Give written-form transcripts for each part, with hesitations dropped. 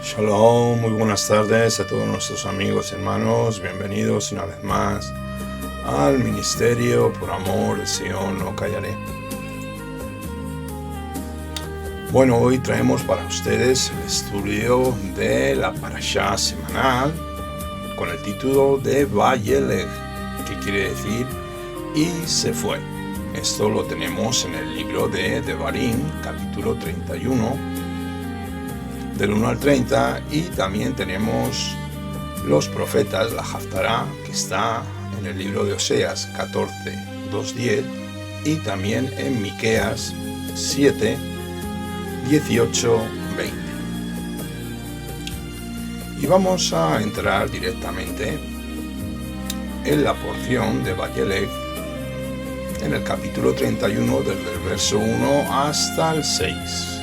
Shalom, muy buenas tardes a todos nuestros amigos y hermanos. Bienvenidos una vez más al Ministerio por Amor de Sion No Callaré. Bueno, hoy traemos para ustedes el estudio de la parashá semanal con el título de Vayelech, que quiere decir y se fue. Esto lo tenemos en el libro de Devarim, capítulo 31, del 1 al 30, y también tenemos los profetas, la Haftará, que está en el libro de Oseas 14, 2-10, y también en Miqueas 7, 18, 20. Y vamos a entrar directamente en la porción de Vayelech, en el capítulo 31, desde el verso 1 hasta el 6.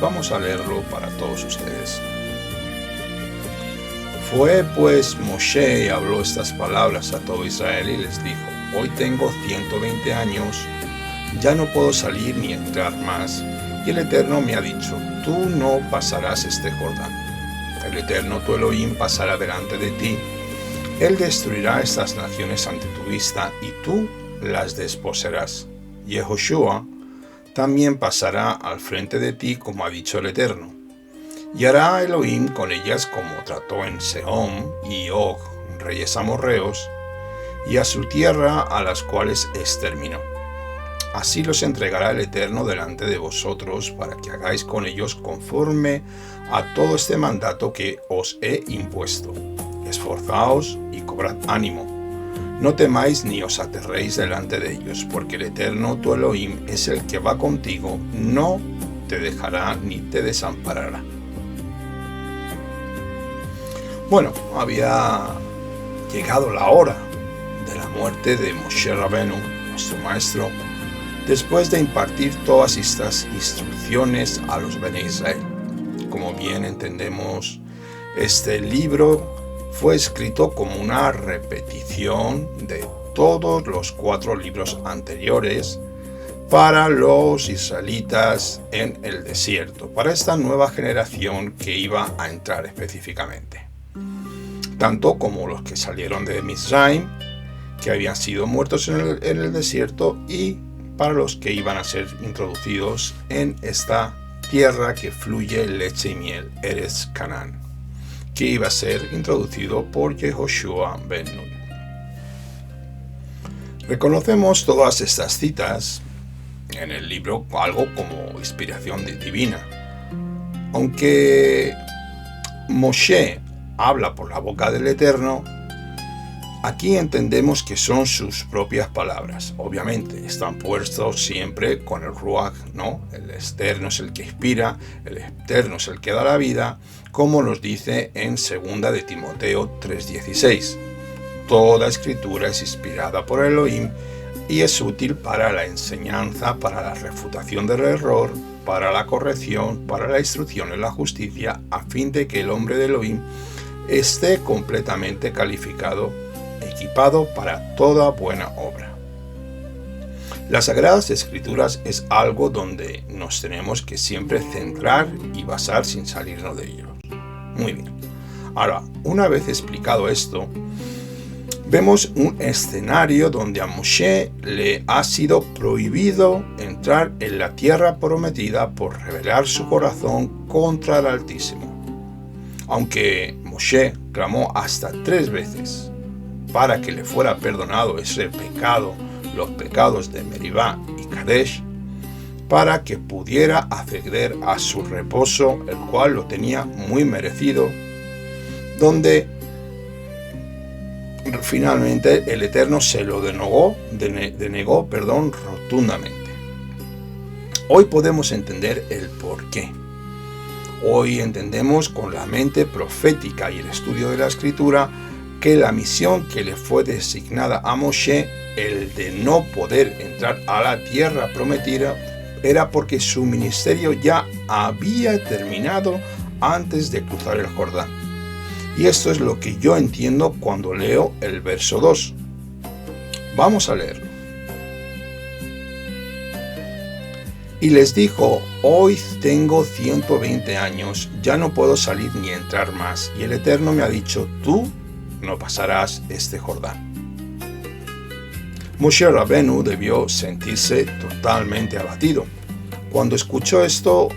Vamos a leerlo para todos ustedes. Fue pues Moshe y habló estas palabras a todo Israel y les dijo: Hoy tengo 120 años, ya no puedo salir ni entrar más, y el Eterno me ha dicho: Tú no pasarás este Jordán. El Eterno tu Elohim pasará delante de ti. Él destruirá estas naciones ante tu vista, y tú las desposeerás. Yehoshua también pasará al frente de ti, como ha dicho el Eterno. Y hará Elohim con ellas como trató en Sehón y Og, reyes amorreos, y a su tierra, a las cuales exterminó. Así los entregará el Eterno delante de vosotros, para que hagáis con ellos conforme a todo este mandato que os he impuesto. Esforzaos y cobrad ánimo. No temáis ni os aterréis delante de ellos, porque el Eterno tu Elohim es el que va contigo, no te dejará ni te desamparará. Bueno, había llegado la hora de la muerte de Moshe Rabenu, nuestro maestro, después de impartir todas estas instrucciones a los Bene Israel. Como bien entendemos, este libro fue escrito como una repetición de todos los 4 libros anteriores para los israelitas en el desierto, para esta nueva generación que iba a entrar específicamente. Tanto como los que salieron de Mizraim, que habían sido muertos en el desierto, y para los que iban a ser introducidos en esta tierra que fluye leche y miel, Eretz Canaán, que iba a ser introducido por Yehoshua ben Nun. Reconocemos todas estas citas en el libro algo como inspiración divina. Aunque Moshe habla por la boca del Eterno, aquí entendemos que son sus propias palabras. Obviamente están puestos siempre con el Ruach, ¿no? El Eterno es el que inspira, el Eterno es el que da la vida, como nos dice en 2 de Timoteo 3:16. Toda escritura es inspirada por Elohim y es útil para la enseñanza, para la refutación del error, para la corrección, para la instrucción en la justicia, a fin de que el hombre de Elohim esté completamente calificado, equipado para toda buena obra. Las Sagradas Escrituras es algo donde nos tenemos que siempre centrar y basar sin salirnos de ello. Muy bien. Ahora, una vez explicado esto, vemos un escenario donde a Moshe le ha sido prohibido entrar en la tierra prometida por rebelar su corazón contra el Altísimo. Aunque Moshe clamó hasta 3 veces para que le fuera perdonado ese pecado, los pecados de Meribá y Kadesh, para que pudiera acceder a su reposo, el cual lo tenía muy merecido, donde finalmente el Eterno se lo denegó rotundamente. Hoy podemos entender el porqué. Hoy entendemos con la mente profética y el estudio de la Escritura que la misión que le fue designada a Moshe, el de no poder entrar a la tierra prometida, era porque su ministerio ya había terminado antes de cruzar el Jordán. Y esto es lo que yo entiendo cuando leo el verso 2. Vamos a leerlo. Y les dijo: hoy tengo 120 años, ya no puedo salir ni entrar más, y el Eterno me ha dicho: tú no pasarás este Jordán. Moshe Rabenu debió sentirse totalmente abatido. Cuando escuchó esto,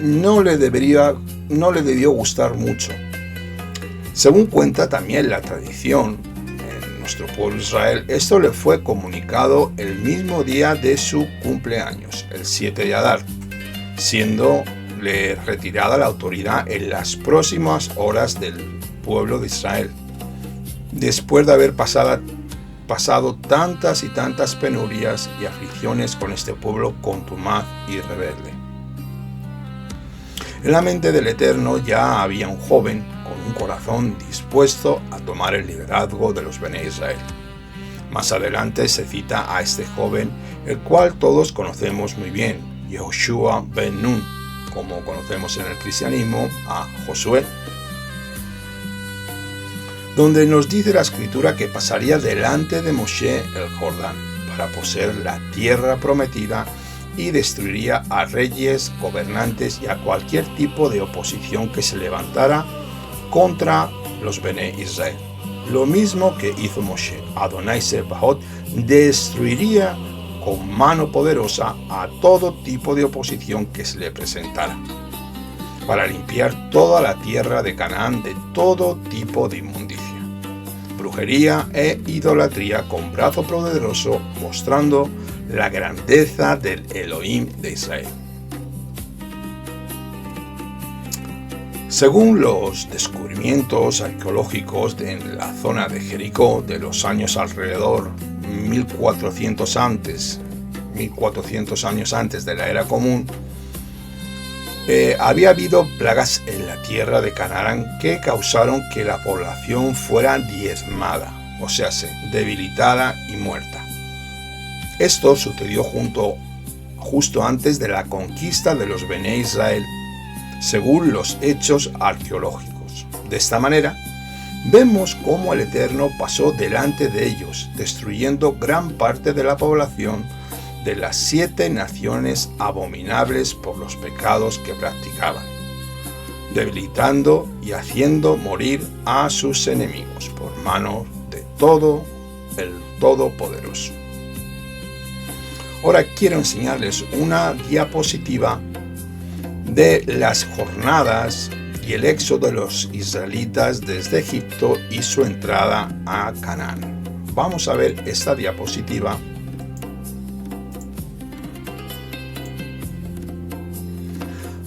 no le debió gustar mucho. Según cuenta también la tradición, en nuestro pueblo Israel, esto le fue comunicado el mismo día de su cumpleaños, el 7 de Adar, siéndole retirada la autoridad en las próximas horas del pueblo de Israel, después de haber pasado tantas y tantas penurias y aflicciones con este pueblo contumaz y rebelde. En la mente del Eterno ya había un joven con un corazón dispuesto a tomar el liderazgo de los Bene Israel. Más adelante se cita a este joven, el cual todos conocemos muy bien, Yehoshua ben Nun, como conocemos en el cristianismo a Josué, donde nos dice la escritura que pasaría delante de Moshe el Jordán para poseer la tierra prometida y destruiría a reyes, gobernantes y a cualquier tipo de oposición que se levantara contra los Bene Israel. Lo mismo que hizo Moshe, Adonai Sebaot destruiría con mano poderosa a todo tipo de oposición que se le presentara, para limpiar toda la tierra de Canaán de todo tipo de inmundicia, brujería e idolatría con brazo poderoso, mostrando la grandeza del Elohim de Israel. Según los descubrimientos arqueológicos en la zona de Jericó de los años alrededor 1400 años antes de la era común, había habido plagas en la tierra de Canaán que causaron que la población fuera diezmada, o sea, debilitada y muerta. Esto sucedió justo antes de la conquista de los Bene Israel, según los hechos arqueológicos. De esta manera, vemos cómo el Eterno pasó delante de ellos, destruyendo gran parte de la población de las 7 naciones abominables por los pecados que practicaban, debilitando y haciendo morir a sus enemigos por mano de todo el Todopoderoso. Ahora quiero enseñarles una diapositiva de las jornadas y el éxodo de los israelitas desde Egipto y su entrada a Canaán. Vamos a ver esta diapositiva.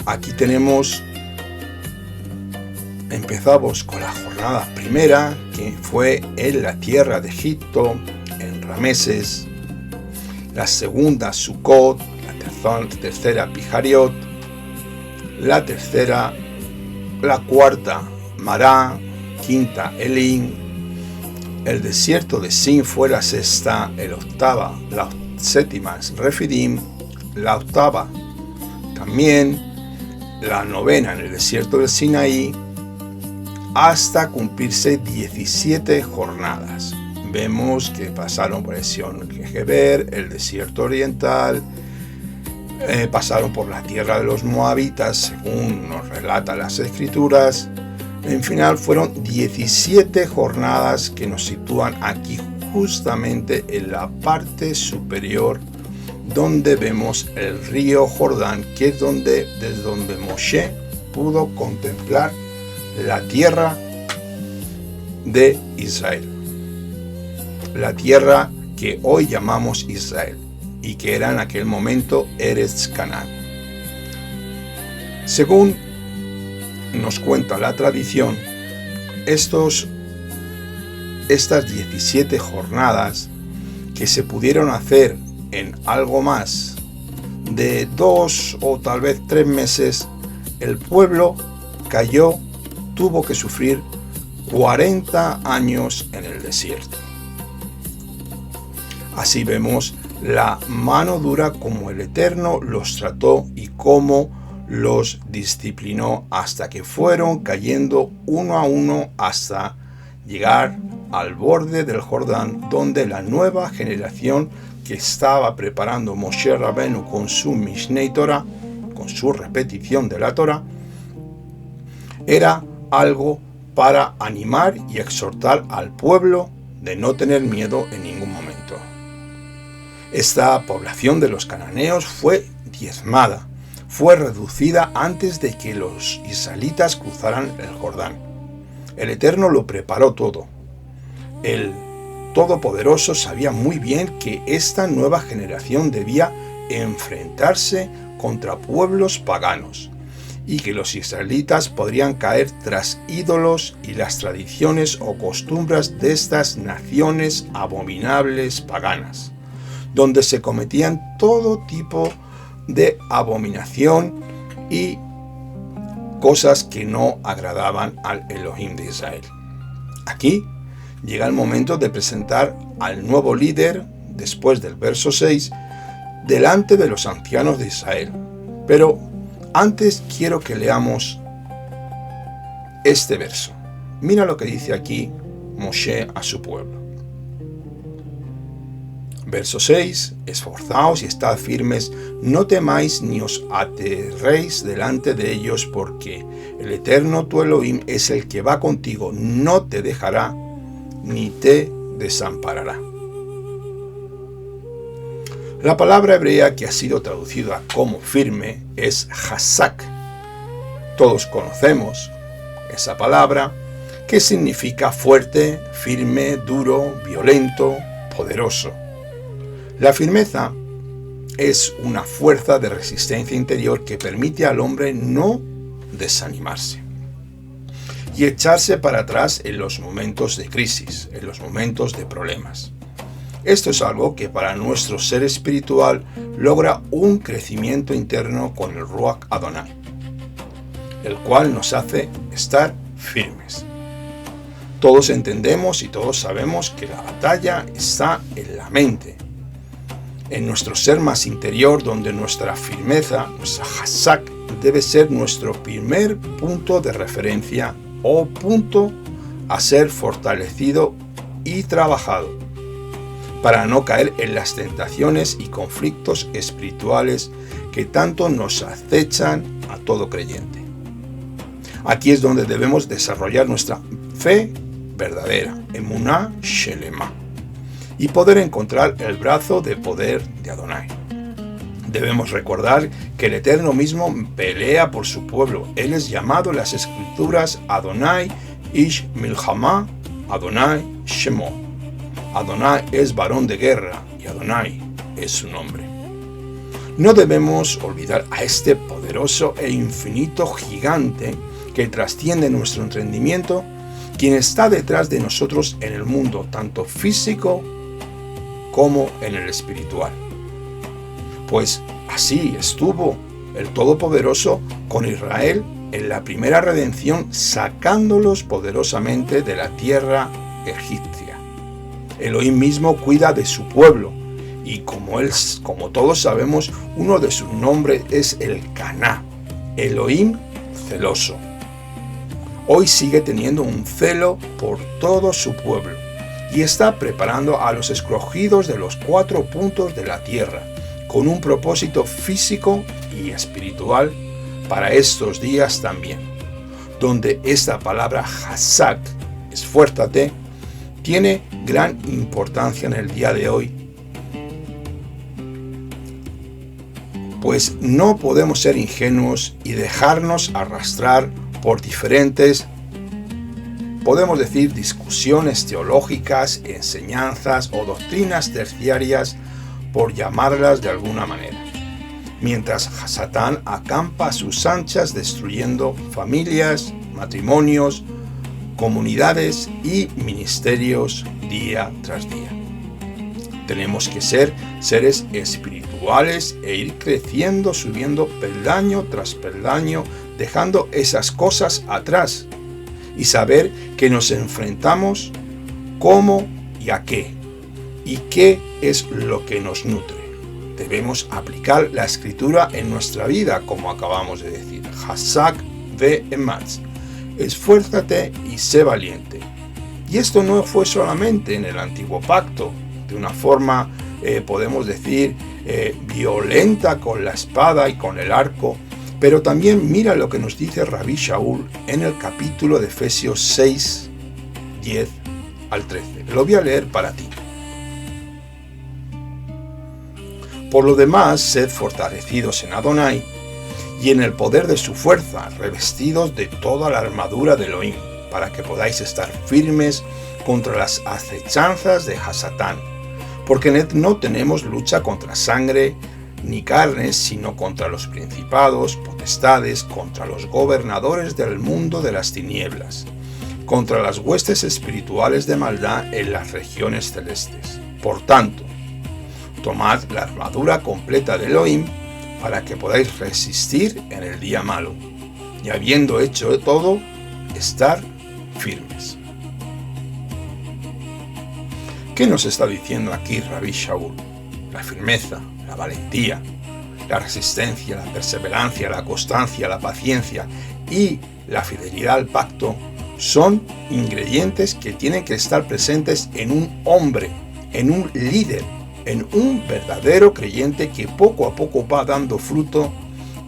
Aquí empezamos con la jornada primera, que fue en la tierra de Egipto, en Rameses. La segunda, Sucot. La tercera, Pijariot. La cuarta, Mará. Quinta, Elim. El desierto de Sin fue la sexta. La séptima es Refidim. La octava también. La novena en el desierto del Sinaí, hasta cumplirse 17 jornadas. Vemos que pasaron por Esión Geber, el desierto oriental, pasaron por la tierra de los moabitas, según nos relatan las escrituras. En final fueron 17 jornadas que nos sitúan aquí justamente en la parte superior, donde vemos el río Jordán, que es desde donde Moshe pudo contemplar la tierra de Israel, la tierra que hoy llamamos Israel y que era en aquel momento Eretz Canaán. Según nos cuenta la tradición, estas 17 jornadas que se pudieron hacer en algo más de 2 o tal vez 3 meses, el pueblo tuvo que sufrir 40 años en el desierto. Así vemos la mano dura como el Eterno los trató y cómo los disciplinó hasta que fueron cayendo uno a uno hasta llegar al borde del Jordán, donde la nueva generación que estaba preparando Moshe Rabenu con su Mishnei Torah, con su repetición de la Torah, era algo para animar y exhortar al pueblo de no tener miedo en ningún momento. Esta población de los cananeos fue diezmada, fue reducida antes de que los israelitas cruzaran el Jordán. El Eterno lo preparó todo. El Todopoderoso sabía muy bien que esta nueva generación debía enfrentarse contra pueblos paganos y que los israelitas podrían caer tras ídolos y las tradiciones o costumbres de estas naciones abominables paganas, donde se cometían todo tipo de abominación y cosas que no agradaban al Elohim de Israel. Aquí llega el momento de presentar al nuevo líder, después del verso 6, delante de los ancianos de Israel. Pero antes quiero que leamos este verso. Mira lo que dice aquí Moshe a su pueblo. Verso 6, esforzaos y estad firmes, no temáis ni os aterréis delante de ellos, porque el Eterno tu Elohim es el que va contigo, no te dejará ni te desamparará. La palabra hebrea que ha sido traducida como firme es Hazak. Todos conocemos esa palabra, que significa fuerte, firme, duro, violento, poderoso. La firmeza es una fuerza de resistencia interior que permite al hombre no desanimarse y echarse para atrás en los momentos de crisis, en los momentos de problemas. Esto es algo que para nuestro ser espiritual logra un crecimiento interno con el Ruach Adonai, el cual nos hace estar firmes. Todos entendemos y todos sabemos que la batalla está en la mente, en nuestro ser más interior, donde nuestra firmeza, nuestra Hazak, debe ser nuestro primer punto de referencia o punto a ser fortalecido y trabajado, para no caer en las tentaciones y conflictos espirituales que tanto nos acechan a todo creyente. Aquí es donde debemos desarrollar nuestra fe verdadera, Emuná Shelema, y poder encontrar el brazo de poder de Adonai. Debemos recordar que el Eterno mismo pelea por su pueblo. Él es llamado en las Escrituras Adonai Ish Milchama, Adonai Shemo. Adonai es varón de guerra y Adonai es su nombre. No debemos olvidar a este poderoso e infinito gigante que trasciende nuestro entendimiento, quien está detrás de nosotros en el mundo, tanto físico como en el espiritual. Pues así estuvo el Todopoderoso con Israel en la primera redención, sacándolos poderosamente de la tierra egipcia. Elohim mismo cuida de su pueblo, y como todos sabemos, uno de sus nombres es el Caná, Elohim celoso. Hoy sigue teniendo un celo por todo su pueblo, y está preparando a los escogidos de los 4 puntos de la tierra, con un propósito físico y espiritual para estos días también, donde esta palabra Hazak, esfuérzate, tiene gran importancia en el día de hoy, pues no podemos ser ingenuos y dejarnos arrastrar por diferentes, podemos decir, discusiones teológicas, enseñanzas o doctrinas terciarias, por llamarlas de alguna manera, mientras Satán acampa a sus anchas destruyendo familias, matrimonios, comunidades y ministerios día tras día. Tenemos que ser seres espirituales e ir creciendo, subiendo peldaño tras peldaño, dejando esas cosas atrás y saber que nos enfrentamos cómo y a qué, y qué es lo que nos nutre. Debemos aplicar la escritura en nuestra vida, como acabamos de decir. Hazak ve'ematz, esfuérzate y sé valiente. Y esto no fue solamente en el antiguo pacto, de una forma podemos decir, violenta con la espada y con el arco, pero también mira lo que nos dice Rabí Shaul en el capítulo de Efesios 6, 10 al 13. Lo voy a leer para ti. Por lo demás, sed fortalecidos en Adonai y en el poder de su fuerza, revestidos de toda la armadura de Elohim, para que podáis estar firmes contra las acechanzas de Hasatán, porque no tenemos lucha contra sangre ni carne, sino contra los principados, potestades, contra los gobernadores del mundo de las tinieblas, contra las huestes espirituales de maldad en las regiones celestes. Por tanto, tomad la armadura completa de Elohim para que podáis resistir en el día malo, y habiendo hecho de todo, estar firmes. ¿Qué nos está diciendo aquí Rabí Shaul? La firmeza, la valentía, la resistencia, la perseverancia, la constancia, la paciencia y la fidelidad al pacto son ingredientes que tienen que estar presentes en un hombre, en un líder, en un verdadero creyente que poco a poco va dando fruto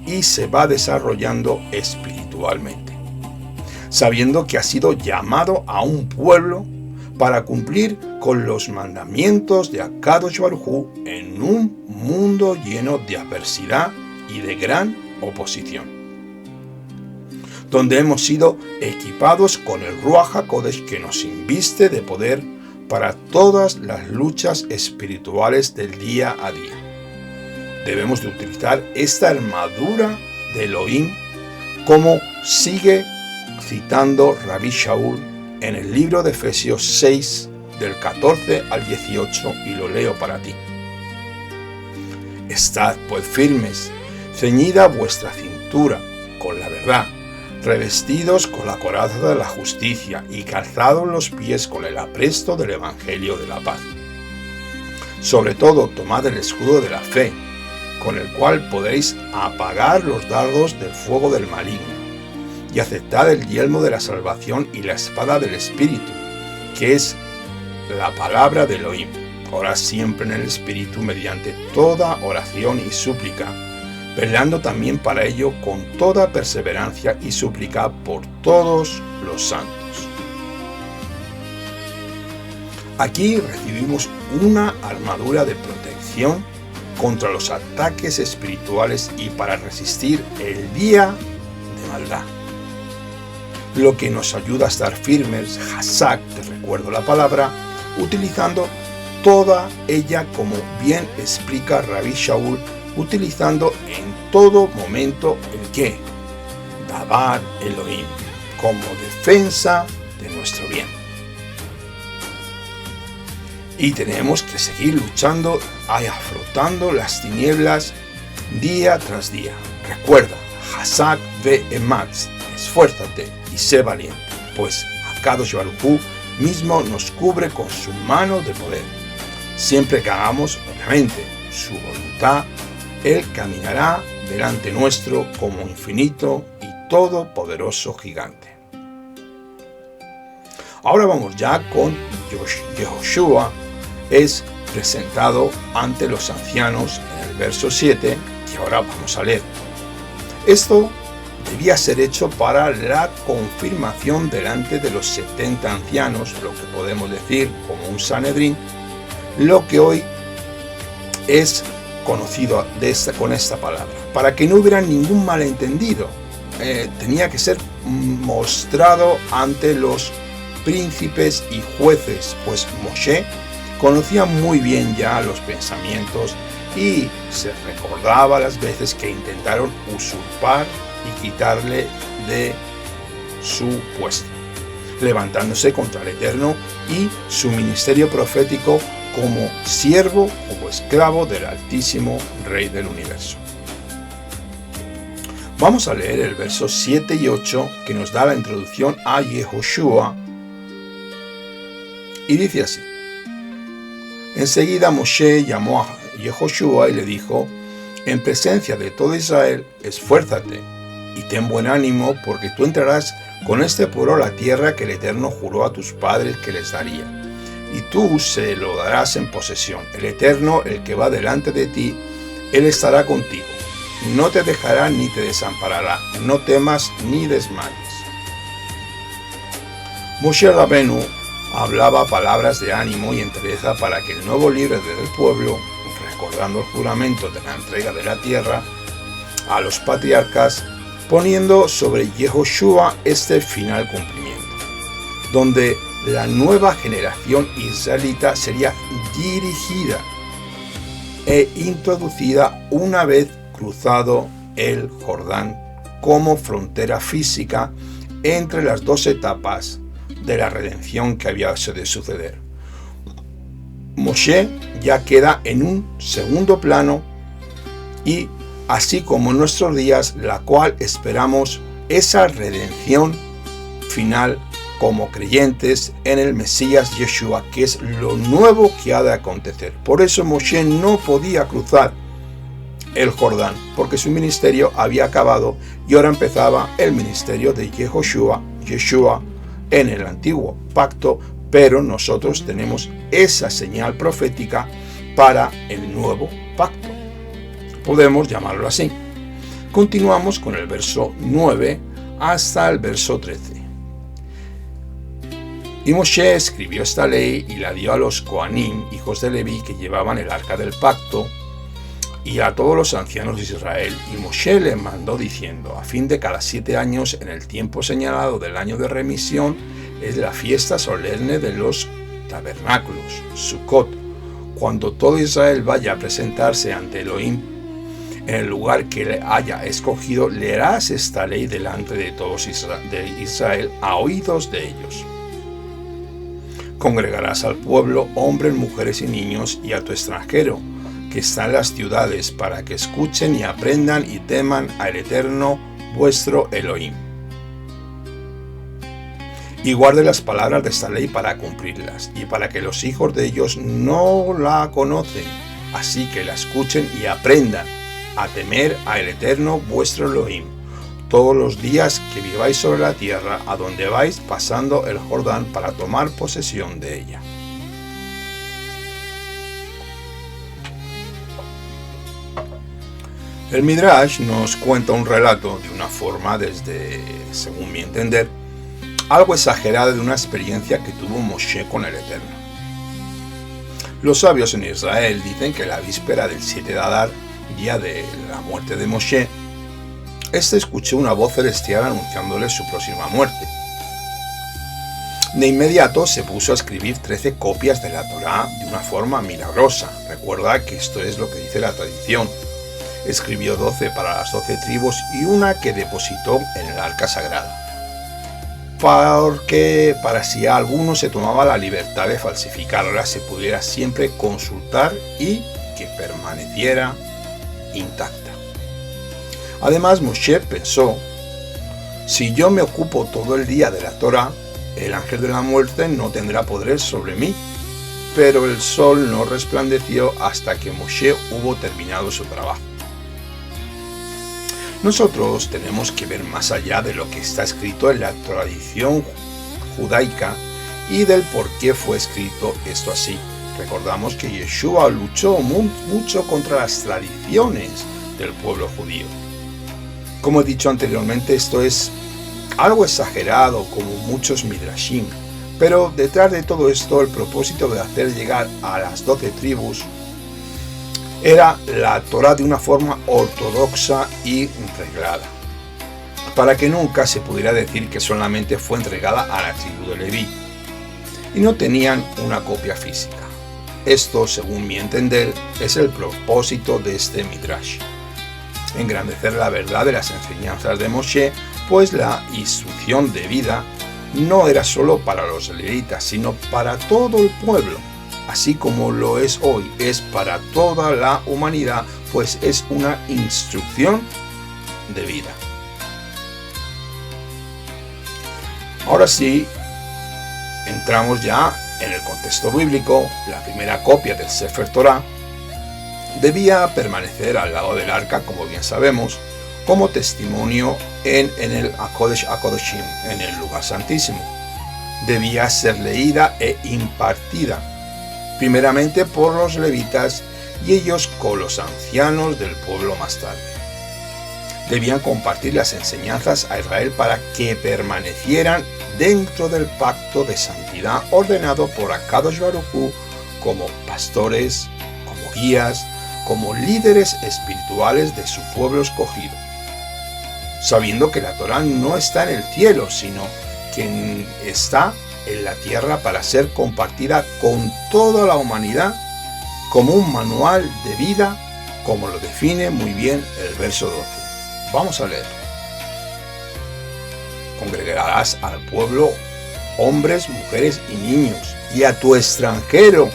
y se va desarrollando espiritualmente, sabiendo que ha sido llamado a un pueblo para cumplir con los mandamientos de Akadosh Baruj Hu en un mundo lleno de adversidad y de gran oposición, donde hemos sido equipados con el Ruach HaKodesh que nos inviste de poder para todas las luchas espirituales del día a día. Debemos de utilizar esta armadura de Elohim, como sigue citando Rabí Shaul en el libro de Efesios 6, del 14 al 18, y lo leo para ti. Estad pues firmes, ceñida vuestra cintura con la verdad, revestidos con la coraza de la justicia y calzados los pies con el apresto del Evangelio de la paz. Sobre todo, tomad el escudo de la fe, con el cual podéis apagar los dardos del fuego del maligno, y aceptad el yelmo de la salvación y la espada del Espíritu, que es la palabra de Elohim. Orad siempre en el Espíritu mediante toda oración y súplica, velando también para ello con toda perseverancia y súplica por todos los santos. Aquí recibimos una armadura de protección contra los ataques espirituales y para resistir el día de maldad. Lo que nos ayuda a estar firmes, Hazak, te recuerdo la palabra, utilizando toda ella, como bien explica Rabí Shaul, utilizando en todo momento el qué, Dabar Elohim, como defensa de nuestro bien. Y tenemos que seguir luchando y afrontando las tinieblas día tras día. Recuerda, Hazak ve ematz, esfuérzate y sé valiente, pues Akadosh Baruj Hu mismo nos cubre con su mano de poder. Siempre que hagamos, obviamente, su voluntad, Él caminará delante nuestro como infinito y todopoderoso gigante. Ahora vamos ya con Yehoshua, es presentado ante los ancianos en el verso 7, que ahora vamos a leer. Esto debía ser hecho para la confirmación delante de los 70 ancianos, lo que podemos decir como un Sanedrín, lo que hoy es conocido con esta palabra, para que no hubiera ningún malentendido. Tenía que ser mostrado ante los príncipes y jueces, pues Moshe conocía muy bien ya los pensamientos y se recordaba las veces que intentaron usurpar y quitarle de su puesto, levantándose contra el Eterno y su ministerio profético como siervo, como esclavo del Altísimo Rey del Universo. Vamos a leer el verso 7 y 8 que nos da la introducción a Yehoshua y dice así: Enseguida Moshe llamó a Yehoshua y le dijo: en presencia de todo Israel, esfuérzate y ten buen ánimo, porque tú entrarás con este pueblo a la tierra que el Eterno juró a tus padres que les daría. y tú se lo darás en posesión. El Eterno, el que va delante de ti, Él estará contigo. No te dejará ni te desamparará. No temas ni desmayes. Moshe Rabenu hablaba palabras de ánimo y entereza para que el nuevo líder del pueblo, recordando el juramento de la entrega de la tierra a los patriarcas, poniendo sobre Yehoshua este final cumplimiento, donde la nueva generación israelita sería dirigida e introducida una vez cruzado el Jordán como frontera física entre las dos etapas de la redención que había de suceder. Moshe ya queda en un segundo plano y así como en nuestros días, la cual esperamos esa redención final como creyentes en el Mesías Yeshua, que es lo nuevo que ha de acontecer. Por eso Moshe no podía cruzar el Jordán, porque su ministerio había acabado y ahora empezaba el ministerio de Yeshua en el antiguo pacto, pero nosotros tenemos esa señal profética para el nuevo pacto. Podemos llamarlo así. Continuamos con el verso 9 hasta el verso 13. Y Moshe escribió esta ley y la dio a los Coanim, hijos de Leví, que llevaban el arca del pacto, y a todos los ancianos de Israel. Y Moshe les mandó diciendo: a fin de cada 7 años, en el tiempo señalado del año de remisión, es la fiesta solemne de los tabernáculos, Sukkot, cuando todo Israel vaya a presentarse ante Elohim en el lugar que le haya escogido, leerás esta ley delante de todos de Israel a oídos de ellos. Congregarás al pueblo, hombres, mujeres y niños, y a tu extranjero que está en las ciudades, para que escuchen y aprendan y teman al Eterno vuestro Elohim. Y guarde las palabras de esta ley para cumplirlas, y para que los hijos de ellos no la conocen, así que la escuchen y aprendan a temer al Eterno vuestro Elohim todos los días que viváis sobre la tierra, a donde vais pasando el Jordán para tomar posesión de ella. El Midrash nos cuenta un relato de una forma, según mi entender, algo exagerada, de una experiencia que tuvo Moshe con el Eterno. Los sabios en Israel dicen que la víspera del 7 de Adar, día de la muerte de Moshe, escuchó una voz celestial anunciándole su próxima muerte. De inmediato se puso a escribir 13 copias de la Torá de una forma milagrosa. Recuerda que esto es lo que dice la tradición. Escribió 12 para las 12 tribus y una que depositó en el arca sagrada, porque para si alguno se tomaba la libertad de falsificarla, se pudiera siempre consultar y que permaneciera intacta. Además, Moshe pensó: si yo me ocupo todo el día de la Torá, el ángel de la muerte no tendrá poder sobre mí. Pero el sol no resplandeció hasta que Moshe hubo terminado su trabajo. Nosotros tenemos que ver más allá de lo que está escrito en la tradición judaica y del por qué fue escrito esto así. Recordamos que Yeshua luchó mucho contra las tradiciones del pueblo judío. Como he dicho anteriormente, esto es algo exagerado, como muchos midrashim, pero detrás de todo esto, el propósito de hacer llegar a las 12 tribus era la Torá de una forma ortodoxa y reglada, para que nunca se pudiera decir que solamente fue entregada a la tribu de Leví, y no tenían una copia física. Esto, según mi entender, es el propósito de este midrash: engrandecer la verdad de las enseñanzas de Moshe, pues la instrucción de vida no era solo para los levitas, sino para todo el pueblo, así como lo es hoy, es para toda la humanidad, pues es una instrucción de vida. Ahora sí, entramos ya en el contexto bíblico. La primera copia del Sefer Torah debía permanecer al lado del arca, como bien sabemos, como testimonio en el Akodesh HaKodeshim, en el lugar santísimo. debía ser leída e impartida, primeramente por los levitas y ellos con los ancianos del pueblo más tarde. Debían compartir las enseñanzas a Israel para que permanecieran dentro del pacto de santidad ordenado por Akadosh Baruj Hu como pastores, como guías, como líderes espirituales de su pueblo escogido, sabiendo que la Torá no está en el cielo, sino que está en la tierra para ser compartida con toda la humanidad como un manual de vida, como lo define muy bien el verso 12. Vamos a leer. Congregarás al pueblo, hombres, mujeres y niños, y a tu extranjero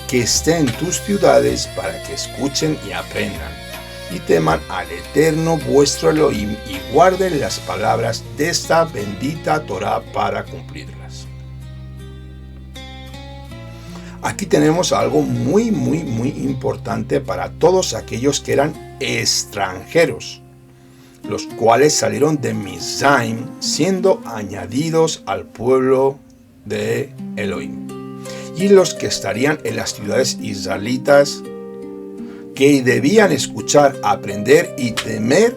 que esté en tus ciudades, para que escuchen y aprendan, y teman al Eterno vuestro Elohim, y guarden las palabras de esta bendita Torá para cumplirlas. Aquí tenemos algo muy importante para todos aquellos que eran extranjeros, los cuales salieron de Mizraim siendo añadidos al pueblo de Elohim, y los que estarían en las ciudades israelitas, que debían escuchar, aprender y temer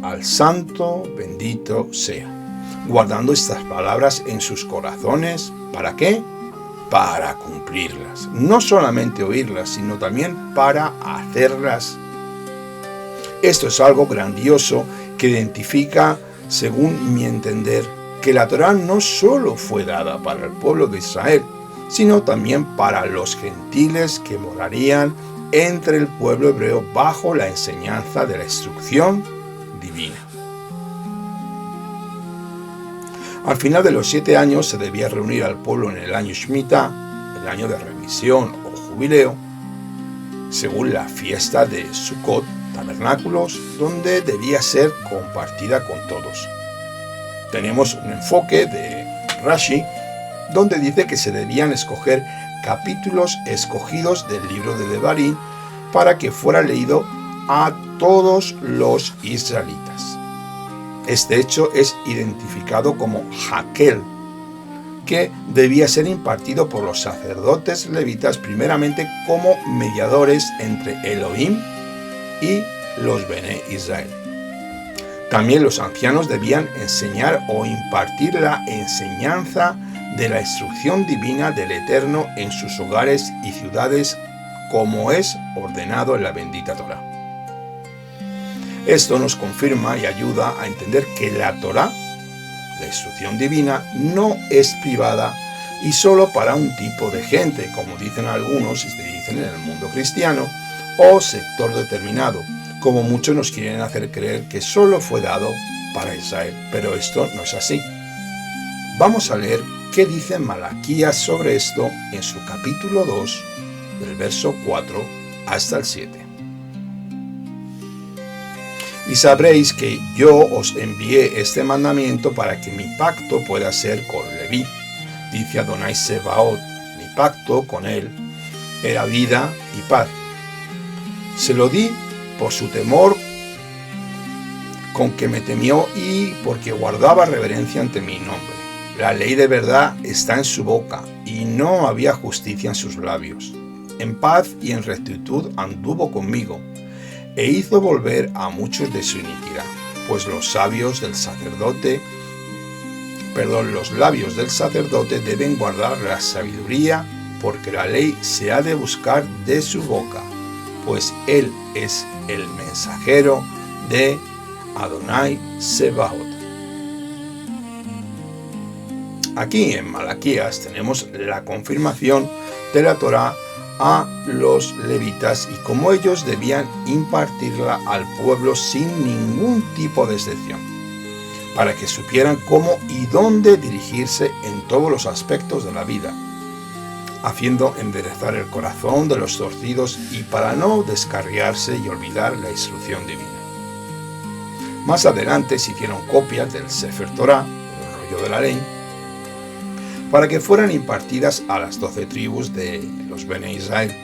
al Santo bendito sea, guardando estas palabras en sus corazones. ¿Para qué? Para cumplirlas. No solamente oírlas, sino también para hacerlas. Esto es algo grandioso que identifica, según mi entender, que la Torá no solo fue dada para el pueblo de Israel, sino también para los gentiles que morarían entre el pueblo hebreo bajo la enseñanza de la instrucción divina. Al final de los 7 años se debía reunir al pueblo en el año Shemitah, el año de remisión o jubileo, según la fiesta de Sukkot, tabernáculos, donde debía ser compartida con todos. Tenemos un enfoque de Rashi, donde dice que se debían escoger capítulos escogidos del libro de Devarim para que fuera leído a todos los israelitas. Este hecho es identificado como Hakel, que debía ser impartido por los sacerdotes levitas primeramente como mediadores entre Elohim y los Bene Israel. También los ancianos debían enseñar o impartir la enseñanza de la instrucción divina del Eterno en sus hogares y ciudades, como es ordenado en la bendita Torá. Esto nos confirma y ayuda a entender que la Torá, la instrucción divina, no es privada y solo para un tipo de gente, como dicen algunos y se dicen en el mundo cristiano, o sector determinado, como muchos nos quieren hacer creer que solo fue dado para Israel, pero esto no es así. Vamos a leer qué dice Malaquías sobre esto en su capítulo 2, del verso 4 hasta el 7. Y sabréis que yo os envié este mandamiento para que mi pacto pueda ser con Leví, dice Adonai Sebaot, mi pacto con él era vida y paz. Se lo di por su temor con que me temió y porque guardaba reverencia ante mi nombre. La ley de verdad está en su boca y no había justicia en sus labios. En paz y en rectitud anduvo conmigo e hizo volver a muchos de su iniquidad, pues los labios del sacerdote deben guardar la sabiduría, porque la ley se ha de buscar de su boca, pues él es el mensajero de Adonai Sebaot. Aquí en Malaquías tenemos la confirmación de la Torá a los levitas y cómo ellos debían impartirla al pueblo sin ningún tipo de excepción, para que supieran cómo y dónde dirigirse en todos los aspectos de la vida, haciendo enderezar el corazón de los torcidos y para no descarriarse y olvidar la instrucción divina. Más adelante se hicieron copias del Sefer Torah, el rollo de la ley, para que fueran impartidas a las 12 tribus de los Bene Israel,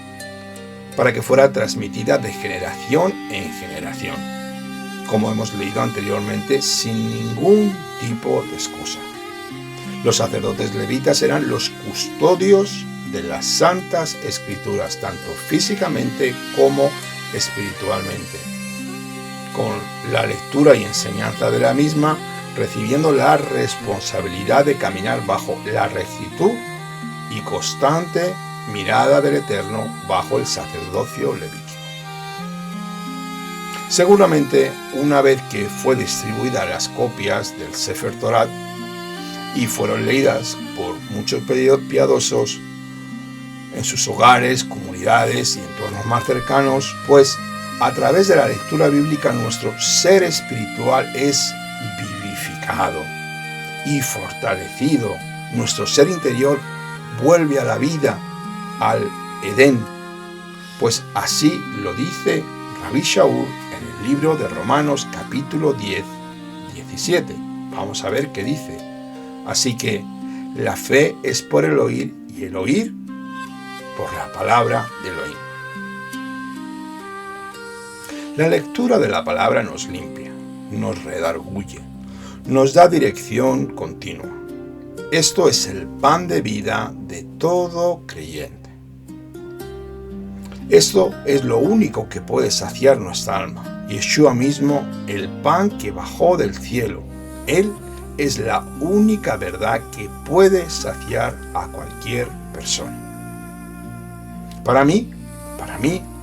para que fuera transmitida de generación en generación, como hemos leído anteriormente, sin ningún tipo de excusa. Los sacerdotes levitas eran los custodios de las santas escrituras, tanto físicamente como espiritualmente, con la lectura y enseñanza de la misma, recibiendo la responsabilidad de caminar bajo la rectitud y constante mirada del Eterno bajo el sacerdocio levítico. Seguramente, una vez que fue distribuida las copias del Sefer Torah y fueron leídas por muchos piadosos en sus hogares, comunidades y entornos más cercanos, pues a través de la lectura bíblica nuestro ser espiritual es vivificado y fortalecido. Nuestro ser interior vuelve a la vida, al Edén, pues así lo dice Rabbi Shaul en el libro de Romanos capítulo 10, 17. Vamos a ver qué dice. Así que la fe es por el oír y el oír por la palabra de Elohim. La lectura de la palabra nos limpia, nos redarguye, nos da dirección continua. Esto es el pan de vida de todo creyente. Esto es lo único que puede saciar nuestra alma. Yeshua mismo, el pan que bajó del cielo. Él es la única verdad que puede saciar a cualquier persona. Para mí,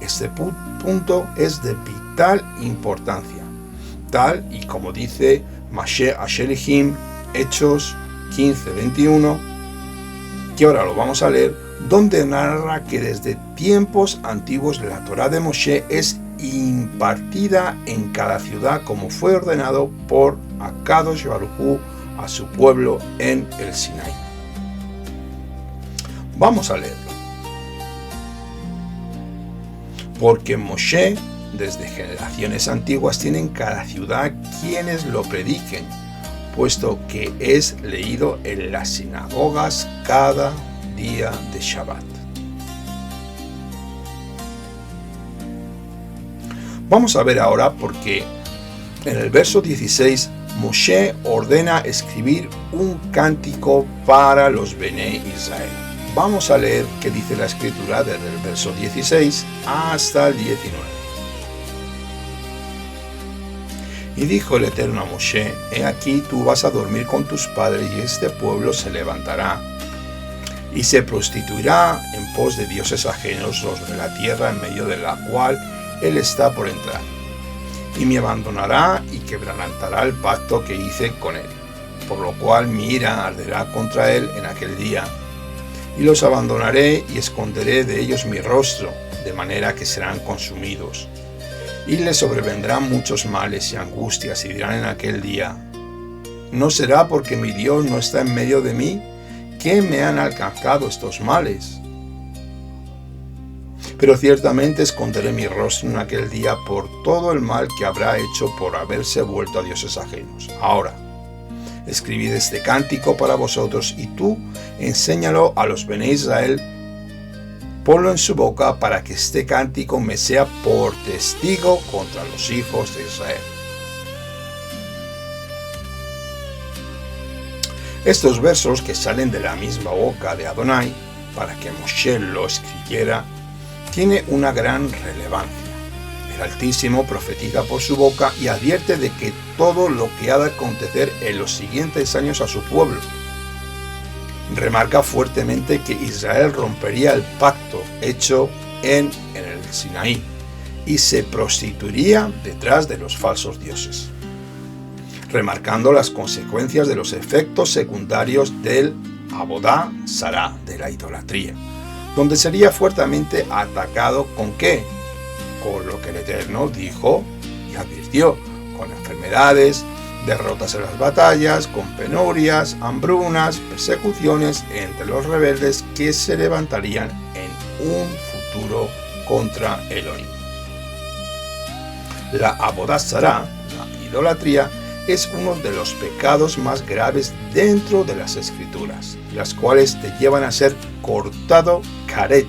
este punto es de vital importancia, tal y como dice Mashe Ashelihim, Hechos 15:21, que ahora lo vamos a leer, donde narra que desde tiempos antiguos la Torá de Moshe es impartida en cada ciudad como fue ordenado por Akadosh Baruj Hu a su pueblo en el Sinaí. Vamos a leerlo. Porque Moshe, desde generaciones antiguas, tiene en cada ciudad quienes lo prediquen, puesto que es leído en las sinagogas cada día de Shabbat. Vamos a ver ahora por qué en el verso 16 Moshe ordena escribir un cántico para los Bené Israel. Vamos a leer qué dice la escritura desde el verso 16 hasta el 19. Y dijo el Eterno a Moshe: He aquí tú vas a dormir con tus padres, y este pueblo se levantará y se prostituirá en pos de dioses ajenos sobre la tierra en medio de la cual él está por entrar, y me abandonará y quebrantará el pacto que hice con él, por lo cual mi ira arderá contra él en aquel día, y los abandonaré y esconderé de ellos mi rostro, de manera que serán consumidos. Y les sobrevendrán muchos males y angustias, y dirán en aquel día: ¿no será porque mi Dios no está en medio de mí que me han alcanzado estos males? Pero ciertamente esconderé mi rostro en aquel día por todo el mal que habrá hecho por haberse vuelto a dioses ajenos. Ahora, escribid este cántico para vosotros, y tú enséñalo a los Bené Israel. Ponlo en su boca para que este cántico me sea por testigo contra los hijos de Israel. Estos versos, que salen de la misma boca de Adonai para que Moshe lo escribiera, tiene una gran relevancia. El Altísimo profetiza por su boca y advierte de que todo lo que ha de acontecer en los siguientes años a su pueblo. Remarca fuertemente que Israel rompería el pacto hecho en el Sinaí y se prostituiría detrás de los falsos dioses, remarcando las consecuencias de los efectos secundarios del Abodá Zará, de la idolatría, donde sería fuertemente atacado ¿con qué? Con lo que el Eterno dijo y advirtió, con enfermedades, derrotas en las batallas, con penurias, hambrunas, persecuciones entre los rebeldes que se levantarían en un futuro contra Elohim. La Abodá Zará, la idolatría, es uno de los pecados más graves dentro de las Escrituras, las cuales te llevan a ser cortado caret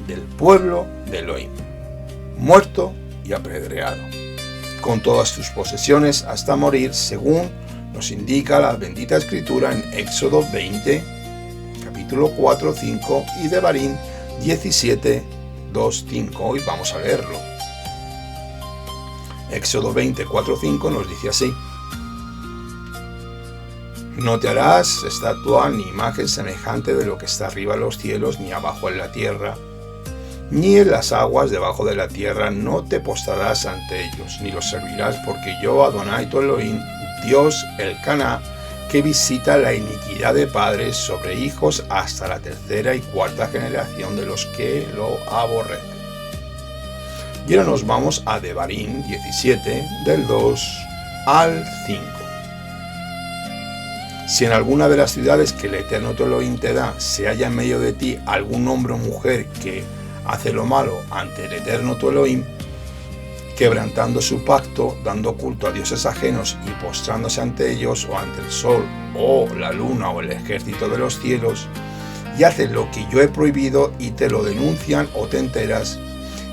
del pueblo de Elohim, muerto y apedreado, con todas tus posesiones hasta morir, según nos indica la bendita escritura en Éxodo 20, capítulo 4, 5 y Devarim 17, 2, 5. Hoy vamos a leerlo. Éxodo 20, 4, 5 nos dice así: no te harás estatua ni imagen semejante de lo que está arriba en los cielos, ni abajo en la tierra, ni en las aguas debajo de la tierra. No te postrarás ante ellos, ni los servirás, porque yo, Adonai tu Elohim, Dios el Caná, que visita la iniquidad de padres sobre hijos hasta la tercera y cuarta generación de los que lo aborrecen. Y ahora nos vamos a Devarim 17, del 2 al 5. Si en alguna de las ciudades que el Eterno tu Elohim te da se halla en medio de ti algún hombre o mujer que hace lo malo ante el Eterno tu Elohim, quebrantando su pacto, dando culto a dioses ajenos y postrándose ante ellos o ante el sol o la luna o el ejército de los cielos, y hace lo que yo he prohibido y te lo denuncian o te enteras,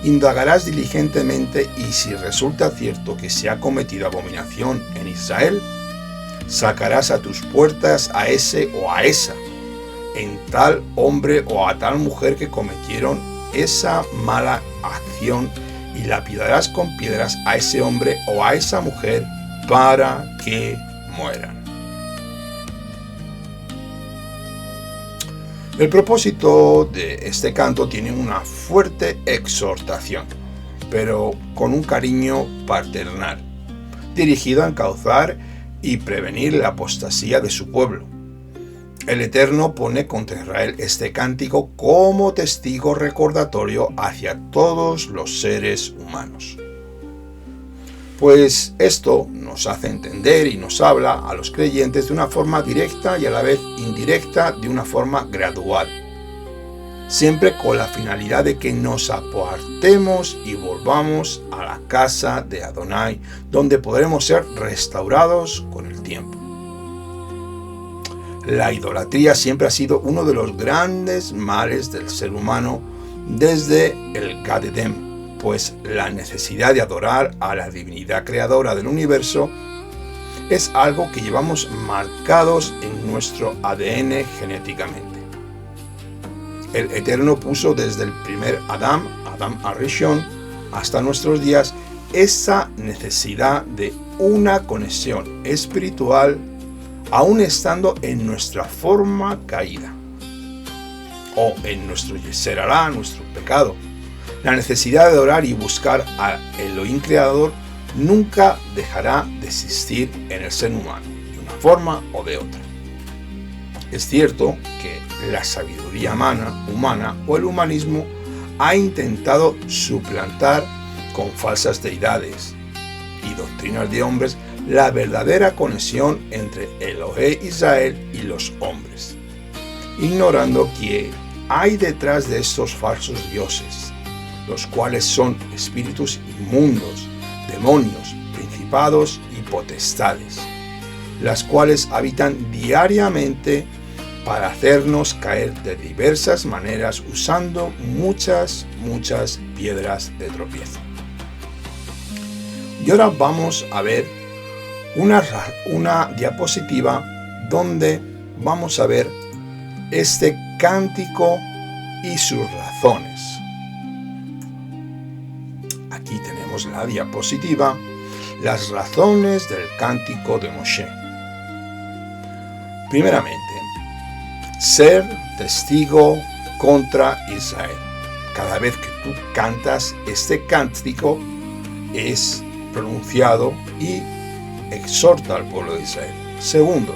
indagarás diligentemente, y si resulta cierto que se ha cometido abominación en Israel, sacarás a tus puertas a ese o a esa, en tal hombre o a tal mujer que cometieron esa mala acción, y lapidarás con piedras a ese hombre o a esa mujer para que mueran. El propósito de este canto tiene una fuerte exhortación, pero con un cariño paternal, dirigido a encauzar y prevenir la apostasía de su pueblo. El Eterno pone contra Israel este cántico como testigo recordatorio hacia todos los seres humanos. Pues esto nos hace entender y nos habla a los creyentes de una forma directa y a la vez indirecta, de una forma gradual, siempre con la finalidad de que nos apartemos y volvamos a la casa de Adonai, donde podremos ser restaurados con el tiempo. La idolatría siempre ha sido uno de los grandes males del ser humano desde el Gan Eden, pues la necesidad de adorar a la divinidad creadora del universo es algo que llevamos marcados en nuestro ADN genéticamente. El Eterno puso desde el primer Adam Arishon, hasta nuestros días, esa necesidad de una conexión espiritual, aún estando en nuestra forma caída, o en nuestro Yetzer Hará, nuestro pecado. La necesidad de orar y buscar al Elohim creador nunca dejará de existir en el ser humano, de una forma o de otra. Es cierto que la sabiduría humana o el humanismo ha intentado suplantar con falsas deidades y doctrinas de hombres la verdadera conexión entre Elohé Israel y los hombres, ignorando que hay detrás de estos falsos dioses, los cuales son espíritus inmundos, demonios, principados y potestades, las cuales habitan diariamente para hacernos caer de diversas maneras usando muchas piedras de tropiezo. Y ahora vamos a ver una diapositiva donde vamos a ver este cántico y sus razones. Aquí tenemos la diapositiva, las razones del cántico de Moshe. Primeramente, ser testigo contra Israel. Cada vez que tú cantas este cántico es pronunciado y exhorta al pueblo de Israel. Segundo,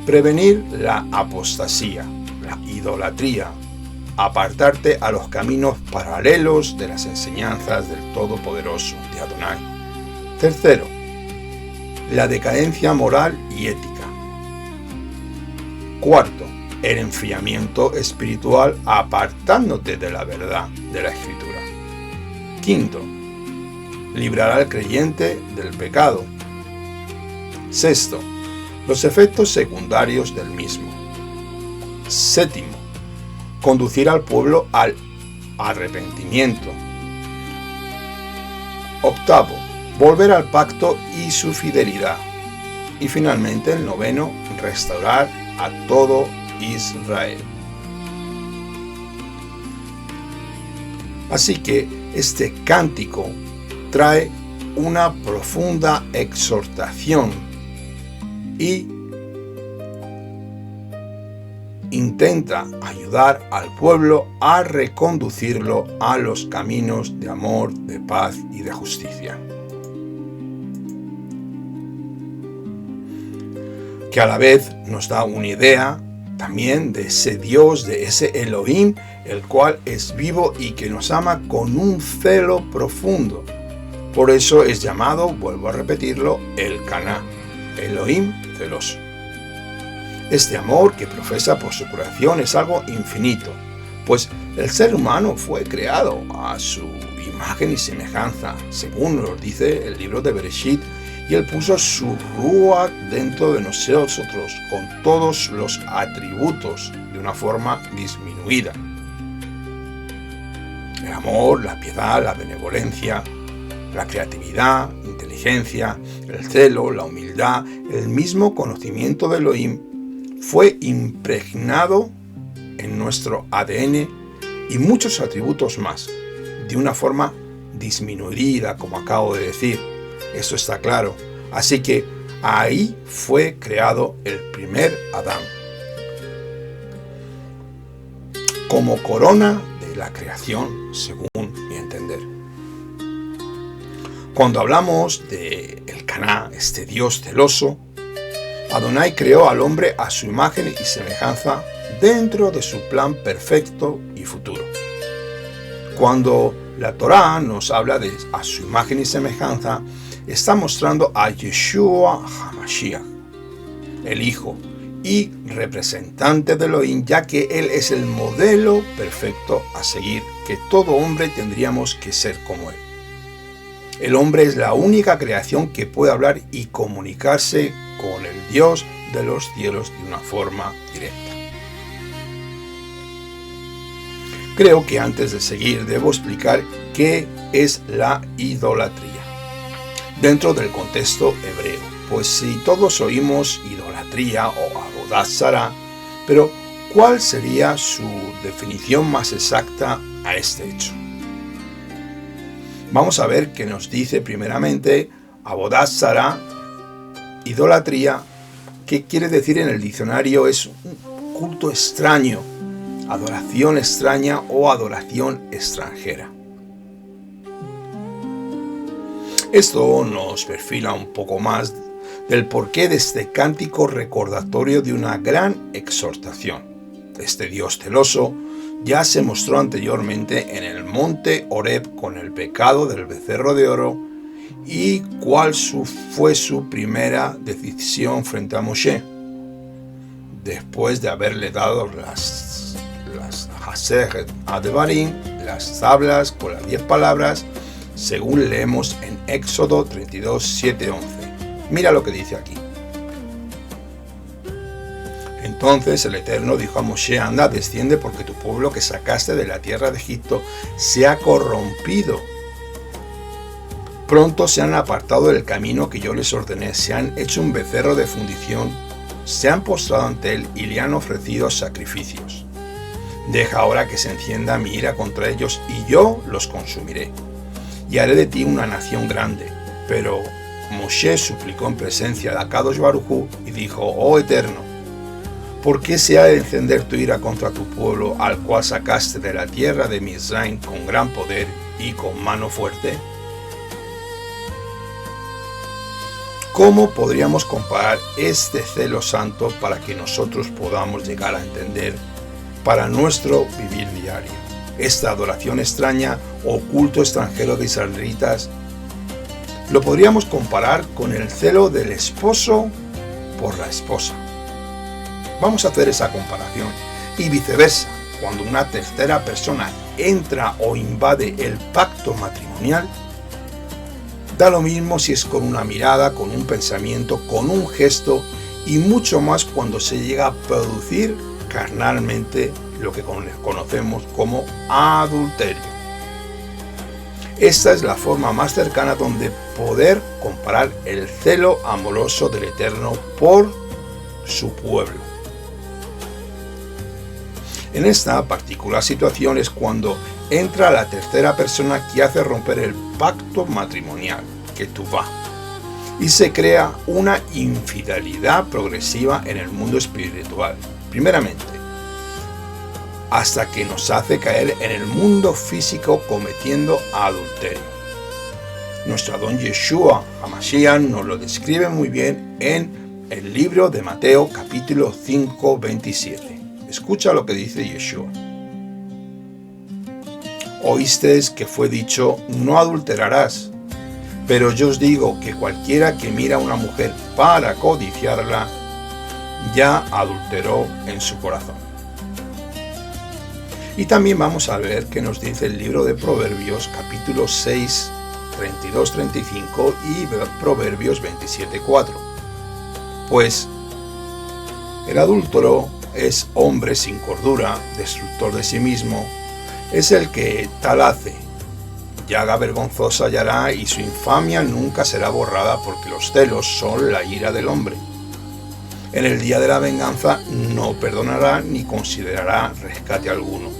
prevenir la apostasía, la idolatría, apartarte a los caminos paralelos de las enseñanzas del Todopoderoso, de Adonai. Tercero, la decadencia moral y ética. Cuarto, el enfriamiento espiritual apartándote de la verdad de la Escritura. Quinto, librar al creyente del pecado. Sexto, los efectos secundarios del mismo. Séptimo, conducir al pueblo al arrepentimiento. Octavo, volver al pacto y su fidelidad. Y finalmente el noveno, restaurar a todo Israel. Así que este cántico trae una profunda exhortación y intenta ayudar al pueblo a reconducirlo a los caminos de amor, de paz y de justicia. Que a la vez nos da una idea también de ese Dios, de ese Elohim, el cual es vivo y que nos ama con un celo profundo. Por eso es llamado, vuelvo a repetirlo, el Caná, Elohim celoso. Este amor que profesa por su creación es algo infinito, pues el ser humano fue creado a su imagen y semejanza, según nos dice el libro de Bereshit, y Él puso su Ruach dentro de nosotros con todos los atributos de una forma disminuida. El amor, la piedad, la benevolencia, la creatividad, inteligencia, el celo, la humildad, el mismo conocimiento de Elohim fue impregnado en nuestro ADN y muchos atributos más, de una forma disminuida, como acabo de decir. Eso está claro. Así que ahí fue creado el primer Adán. Como corona de la creación, según mi entender. Cuando hablamos de el Caná, este Dios celoso, Adonai creó al hombre a su imagen y semejanza dentro de su plan perfecto y futuro. Cuando la Torá nos habla de a su imagen y semejanza, está mostrando a Yeshua HaMashiach, el Hijo y representante de Elohim, ya que Él es el modelo perfecto a seguir, que todo hombre tendríamos que ser como Él. El hombre es la única creación que puede hablar y comunicarse con el Dios de los cielos de una forma directa. Creo que antes de seguir debo explicar qué es la idolatría dentro del contexto hebreo, pues si todos oímos idolatría o avodat zará, pero ¿cuál sería su definición más exacta a este hecho? Vamos a ver qué nos dice primeramente avodat zará, idolatría, ¿qué quiere decir en el diccionario? Es un culto extraño, adoración extraña o adoración extranjera. Esto nos perfila un poco más del porqué de este cántico recordatorio de una gran exhortación. Este Dios celoso ya se mostró anteriormente en el monte Horeb con el pecado del becerro de oro y cuál fue su primera decisión frente a Moshe. Después de haberle dado las Haseret Advarim, las tablas con las 10 palabras, según leemos en Éxodo 32, 7, 11. Mira lo que dice aquí. Entonces el Eterno dijo a Moshe: anda, desciende, porque tu pueblo que sacaste de la tierra de Egipto se ha corrompido. Pronto se han apartado del camino que yo les ordené, se han hecho un becerro de fundición, se han postrado ante él y le han ofrecido sacrificios. Deja ahora que se encienda mi ira contra ellos y yo los consumiré. Y haré de ti una nación grande. Pero Moshe suplicó en presencia de Akadosh Baruj Hu y dijo: oh Eterno, ¿por qué se ha de encender tu ira contra tu pueblo, al cual sacaste de la tierra de Mizraim con gran poder y con mano fuerte? ¿Cómo podríamos comparar este celo santo para que nosotros podamos llegar a entender para nuestro vivir diario esta adoración extraña o culto extranjero de israelitas? Lo podríamos comparar con el celo del esposo por la esposa. Vamos a hacer esa comparación. Y viceversa, cuando una tercera persona entra o invade el pacto matrimonial, da lo mismo si es con una mirada, con un pensamiento, con un gesto y mucho más cuando se llega a producir carnalmente lo que conocemos como adulterio. Esta es la forma más cercana donde poder comparar el celo amoroso del Eterno por su pueblo. En esta particular situación es cuando entra la tercera persona que hace romper el pacto matrimonial, Ketuvá, y se crea una infidelidad progresiva en el mundo espiritual. Primeramente, hasta que nos hace caer en el mundo físico cometiendo adulterio. Nuestro Adón Yeshua HaMashiach nos lo describe muy bien en el libro de Mateo capítulo 5, 27. Escucha lo que dice Yeshua. Oísteis que fue dicho, no adulterarás, pero yo os digo que cualquiera que mira a una mujer para codiciarla, ya adulteró en su corazón. Y también vamos a ver qué nos dice el libro de Proverbios, capítulo 6, 32-35 y Proverbios 27-4. Pues el adúltero es hombre sin cordura, destructor de sí mismo, es el que tal hace. Llaga vergonzosa hallará y su infamia nunca será borrada, porque los celos son la ira del hombre. En el día de la venganza no perdonará ni considerará rescate alguno.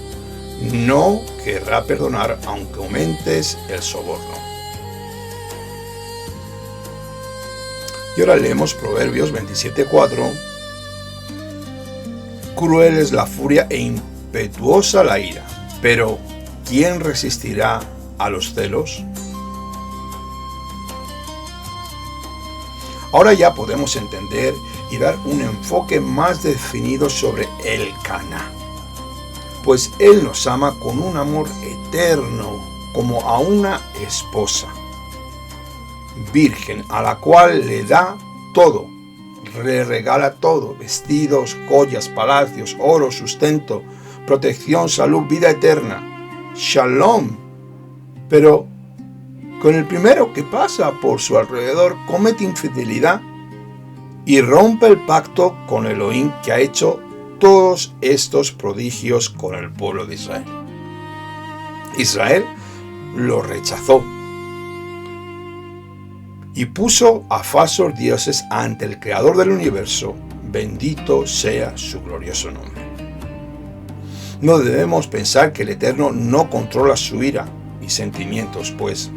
No querrá perdonar aunque aumentes el soborno. Y ahora leemos Proverbios 27:4. Cruel es la furia e impetuosa la ira, pero ¿quién resistirá a los celos? Ahora ya podemos entender y dar un enfoque más definido sobre el Caná, pues Él nos ama con un amor eterno, como a una esposa virgen, a la cual le da todo, le regala todo: vestidos, joyas, palacios, oro, sustento, protección, salud, vida eterna, shalom. Pero con el primero que pasa por su alrededor comete infidelidad y rompe el pacto con Elohim, que ha hecho todos estos prodigios con el pueblo de Israel. Israel lo rechazó y puso a falsos dioses ante el Creador del universo. Bendito sea su glorioso nombre. No debemos pensar que el Eterno no controla su ira y sentimientos, pues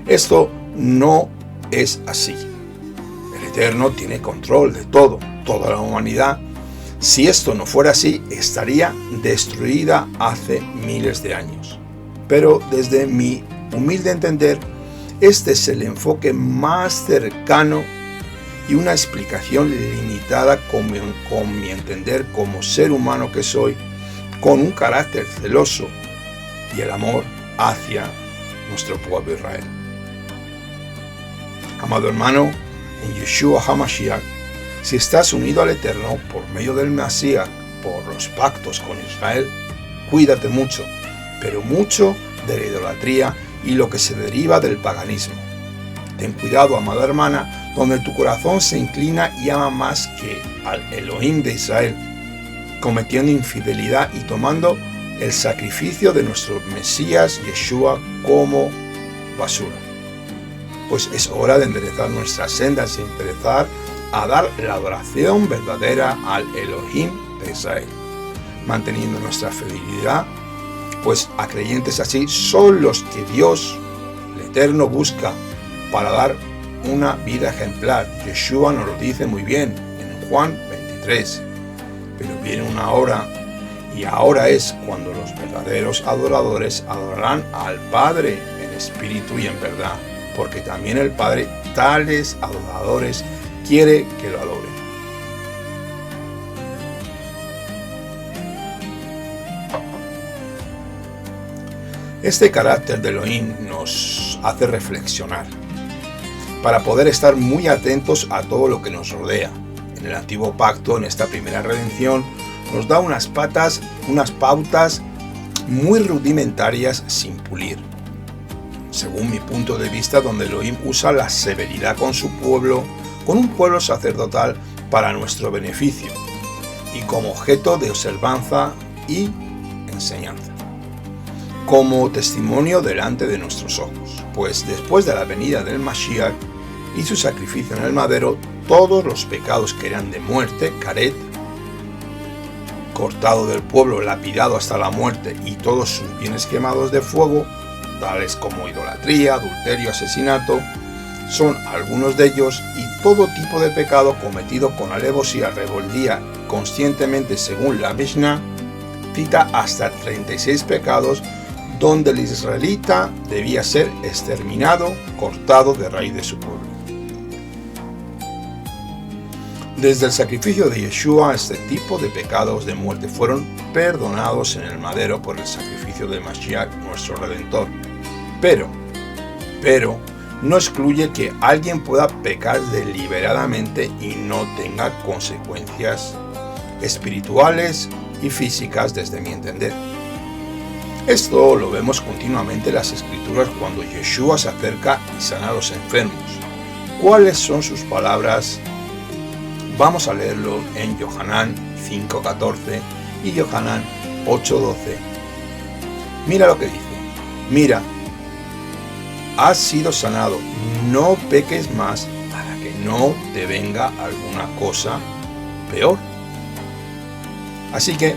esto no es así. El Eterno tiene control de todo, toda la humanidad. Si esto no fuera así, estaría destruida hace miles de años. Pero desde mi humilde entender, este es el enfoque más cercano y una explicación limitada con mi entender como ser humano que soy, con un carácter celoso y el amor hacia nuestro pueblo Israel. Amado hermano, en Yeshua HaMashiach, si estás unido al Eterno por medio del Mashiach, por los pactos con Israel, cuídate mucho, pero mucho de la idolatría y lo que se deriva del paganismo. Ten cuidado, amada hermana, donde tu corazón se inclina y ama más que al Elohim de Israel, cometiendo infidelidad y tomando el sacrificio de nuestro Mesías Yeshua como basura. Pues es hora de enderezar nuestras sendas y empezar a dar la adoración verdadera al Elohim de Israel, manteniendo nuestra fidelidad, pues a creyentes así son los que Dios, el Eterno, busca para dar una vida ejemplar. Yeshua nos lo dice muy bien en Juan 23. Pero viene una hora, y ahora es cuando los verdaderos adoradores adorarán al Padre en espíritu y en verdad, porque también el Padre tales adoradores quiere que lo adoren. Este carácter de Elohim nos hace reflexionar para poder estar muy atentos a todo lo que nos rodea. En el antiguo pacto, en esta primera redención, nos da unas pautas muy rudimentarias sin pulir. Según mi punto de vista, donde Elohim usa la severidad con su pueblo, con un pueblo sacerdotal para nuestro beneficio y como objeto de observanza y enseñanza. como testimonio delante de nuestros ojos, pues después de la venida del Mashiach y su sacrificio en el madero, todos los pecados que eran de muerte, caret, cortado del pueblo, lapidado hasta la muerte, y todos sus bienes quemados de fuego, tales como idolatría, adulterio, asesinato, son algunos de ellos, y todo tipo de pecado cometido con alevosía, rebeldía, conscientemente según la Mishnah, cita hasta 36 pecados donde el israelita debía ser exterminado, cortado de raíz de su pueblo. Desde el sacrificio de Yeshua, este tipo de pecados de muerte fueron perdonados en el madero por el sacrificio de Mashiach, nuestro Redentor. Pero, no excluye que alguien pueda pecar deliberadamente y no tenga consecuencias espirituales y físicas desde mi entender. Esto lo vemos continuamente en las Escrituras cuando Yeshua se acerca y sana a los enfermos. ¿Cuáles son sus palabras? Vamos a leerlo en Yohanan 5:14 y Yohanan 8:12. Mira lo que dice. Mira, has sido sanado, no peques más para que no te venga alguna cosa peor. Así que,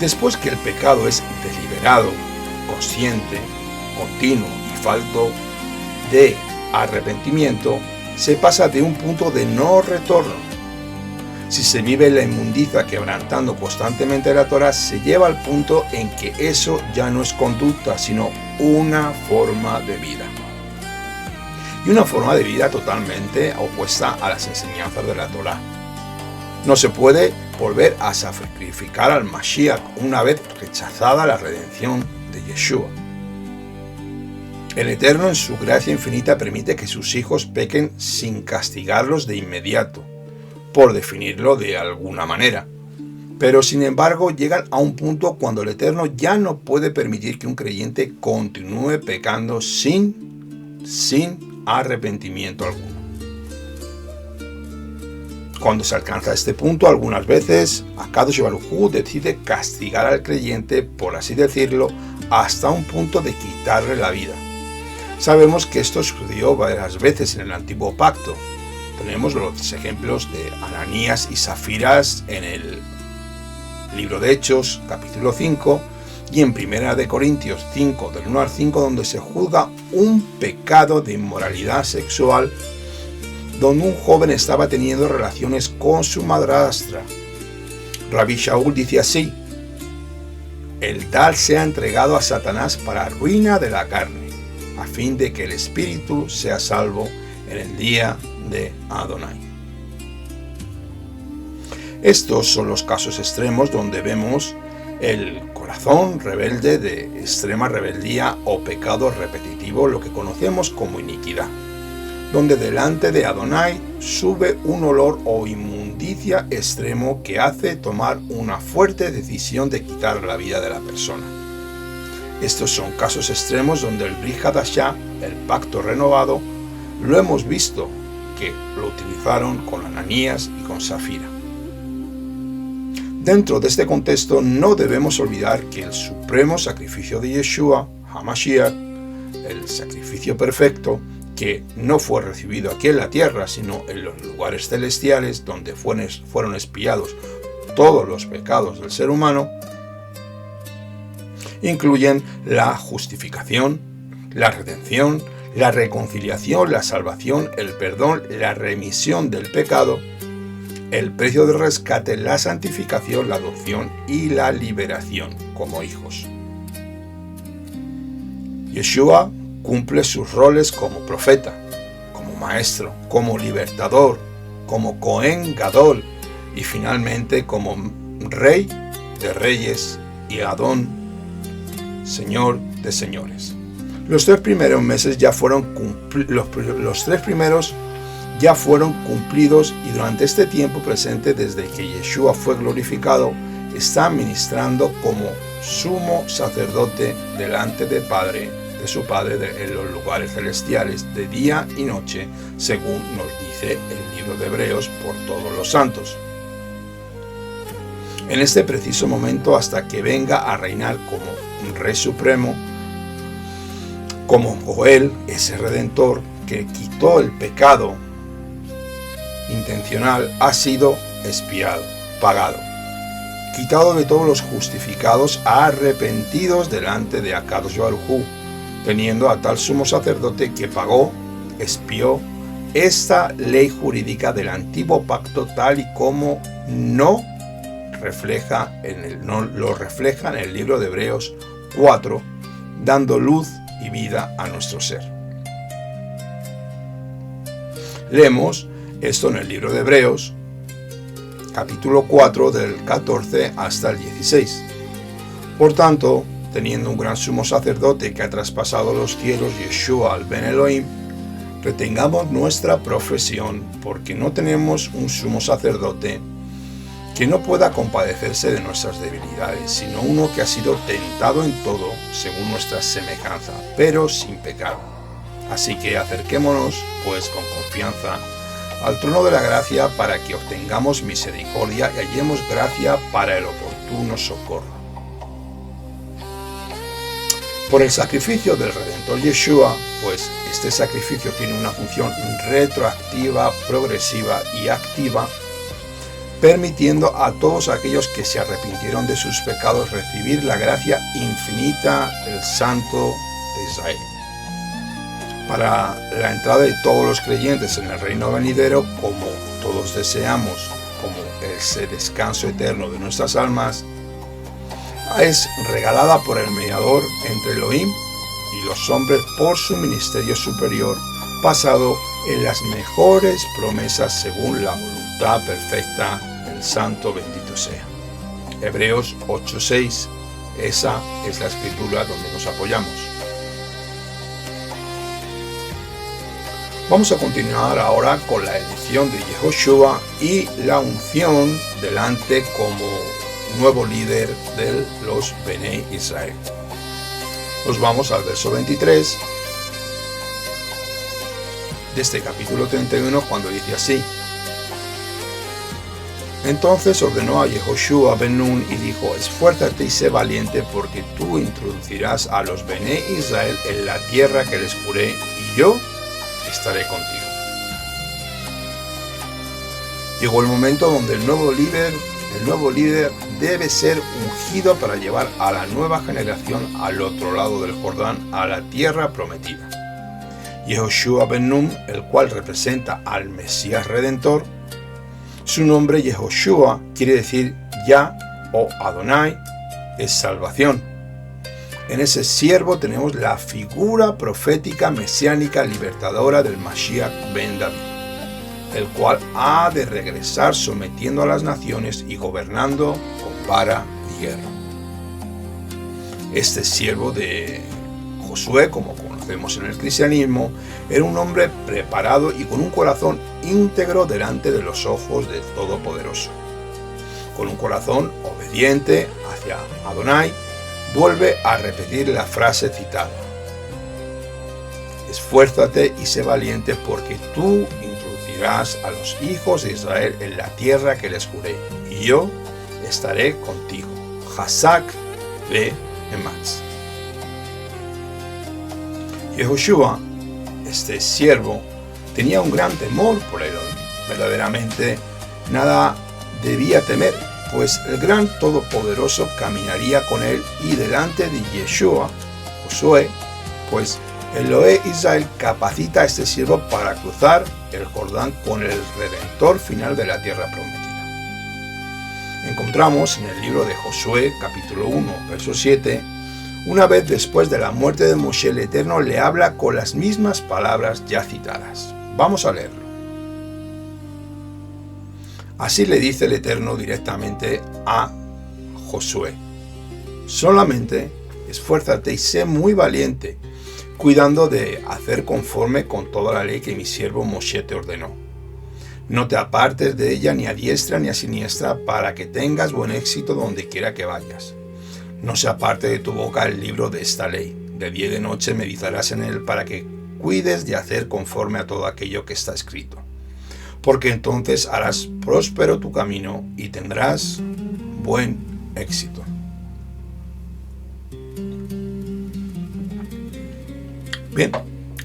después que el pecado es deliberado, consciente, continuo y falto de arrepentimiento, se pasa de un punto de no retorno. Si se vive la inmundicia quebrantando constantemente la Torah, se lleva al punto en que eso ya no es conducta, sino una forma de vida. Y una forma de vida totalmente opuesta a las enseñanzas de la Torah. No se puede volver a sacrificar al Mashiach una vez rechazada la redención de Yeshua. El Eterno en su gracia infinita permite que sus hijos pequen sin castigarlos de inmediato, por definirlo de alguna manera. Pero sin embargo llegan a un punto cuando el Eterno ya no puede permitir que un creyente continúe pecando sin arrepentimiento alguno. Cuando se alcanza este punto, algunas veces Akadosh Baruj Hu decide castigar al creyente, por así decirlo, hasta un punto de quitarle la vida. Sabemos que esto sucedió varias veces en el Antiguo Pacto. Tenemos los ejemplos de Ananías y Zafiras en el libro de Hechos, capítulo 5, y en 1 Corintios 5, del 1 al 5, donde se juzga un pecado de inmoralidad sexual, donde un joven estaba teniendo relaciones con su madrastra. Rabbi Shaul dice así: el tal sea entregado a Satanás para ruina de la carne, a fin de que el espíritu sea salvo en el día de Adonai. Estos son los casos extremos donde vemos el corazón rebelde de extrema rebeldía o pecado repetitivo, lo que conocemos como iniquidad, donde delante de Adonai sube un olor o inmundicia extremo que hace tomar una fuerte decisión de quitar la vida de la persona. Estos son casos extremos donde el Brit Hadashah, el pacto renovado, lo hemos visto que lo utilizaron con Ananías y con Zafira. Dentro de este contexto no debemos olvidar que el supremo sacrificio de Yeshua, HaMashiach, el sacrificio perfecto, que no fue recibido aquí en la tierra, sino en los lugares celestiales, donde fueron expiados todos los pecados del ser humano, incluyen la justificación, la redención, la reconciliación, la salvación, el perdón, la remisión del pecado, el precio de rescate, la santificación, la adopción y la liberación como hijos. Yeshua cumple sus roles como profeta, como maestro, como libertador, como Cohen Gadol y finalmente como Rey de reyes y Adón, Señor de señores. Los 3 primeros meses ya fueron los 3 primeros ya fueron cumplidos, y durante este tiempo presente, desde que Yeshua fue glorificado, está ministrando como sumo sacerdote delante de su Padre en los lugares celestiales de día y noche, según nos dice el libro de Hebreos, por todos los santos. En este preciso momento, hasta que venga a reinar como Rey Supremo, como Goel, ese Redentor que quitó el pecado intencional, ha sido expiado, pagado, quitado de todos los justificados arrepentidos delante de Akadosh Baruj Hu, teniendo a tal sumo sacerdote que pagó, expió esta ley jurídica del antiguo pacto tal y como lo refleja en el libro de Hebreos 4, dando luz y vida a nuestro ser. Leemos esto en el libro de Hebreos, capítulo 4, del 14 hasta el 16. Por tanto, teniendo un gran sumo sacerdote que ha traspasado los cielos, Yeshua al Ben Elohim, retengamos nuestra profesión, porque no tenemos un sumo sacerdote que no pueda compadecerse de nuestras debilidades, sino uno que ha sido tentado en todo según nuestra semejanza, pero sin pecado. Así que acerquémonos, pues, con confianza al trono de la gracia para que obtengamos misericordia y hallemos gracia para el oportuno socorro. Por el sacrificio del Redentor Yeshua, pues este sacrificio tiene una función retroactiva, progresiva y activa, permitiendo a todos aquellos que se arrepintieron de sus pecados recibir la gracia infinita del Santo de Israel. Para la entrada de todos los creyentes en el reino venidero, como todos deseamos, como ese descanso eterno de nuestras almas, es regalada por el mediador entre Elohim y los hombres por su ministerio superior, basado en las mejores promesas según la voluntad perfecta del Santo bendito sea. Hebreos 8:6, esa es la escritura donde nos apoyamos. Vamos a continuar ahora con la elección de Yehoshua y la unción delante como nuevo líder de los Bnei Israel. Nos vamos al verso 23 de este capítulo 31, cuando dice así: Entonces ordenó a Yehoshua ben Nun y dijo: Esfuérzate y sé valiente, porque tú introducirás a los Bnei Israel en la tierra que les juré, y yo estaré contigo. Llegó el momento donde el nuevo líder debe ser ungido para llevar a la nueva generación al otro lado del Jordán, a la tierra prometida. Yehoshua ben Nun, el cual representa al Mesías Redentor, su nombre Yehoshua quiere decir Ya o Adonai es salvación. En ese siervo tenemos la figura profética mesiánica libertadora del Mashiach ben David, el cual ha de regresar sometiendo a las naciones y gobernando con vara y hierro. Este siervo de Josué, como conocemos en el cristianismo, era un hombre preparado y con un corazón íntegro delante de los ojos del Todopoderoso. Con un corazón obediente hacia Adonai, vuelve a repetir la frase citada: Esfuérzate y sé valiente, porque tú introducirás a los hijos de Israel en la tierra que les juré, y yo estaré contigo. Hazak ve ematz. Yehoshua, este siervo, tenía un gran temor por Elohim. Verdaderamente nada debía temer, pues el gran Todopoderoso caminaría con él, y delante de Yeshua, Josué, pues Elohe Israel capacita a este siervo para cruzar el Jordán con el Redentor final de la tierra prometida. Encontramos en el libro de Josué, capítulo 1, verso 7, una vez después de la muerte de Moshe, el Eterno le habla con las mismas palabras ya citadas. Vamos a leerlo. Así le dice el Eterno directamente a Josué: solamente esfuérzate y sé muy valiente, cuidando de hacer conforme con toda la ley que mi siervo Moshe te ordenó. No te apartes de ella ni a diestra ni a siniestra, para que tengas buen éxito donde quiera que vayas. No se aparte de tu boca el libro de esta ley. De día y de noche meditarás en él, para que cuides de hacer conforme a todo aquello que está escrito. Porque entonces harás próspero tu camino y tendrás buen éxito. Bien,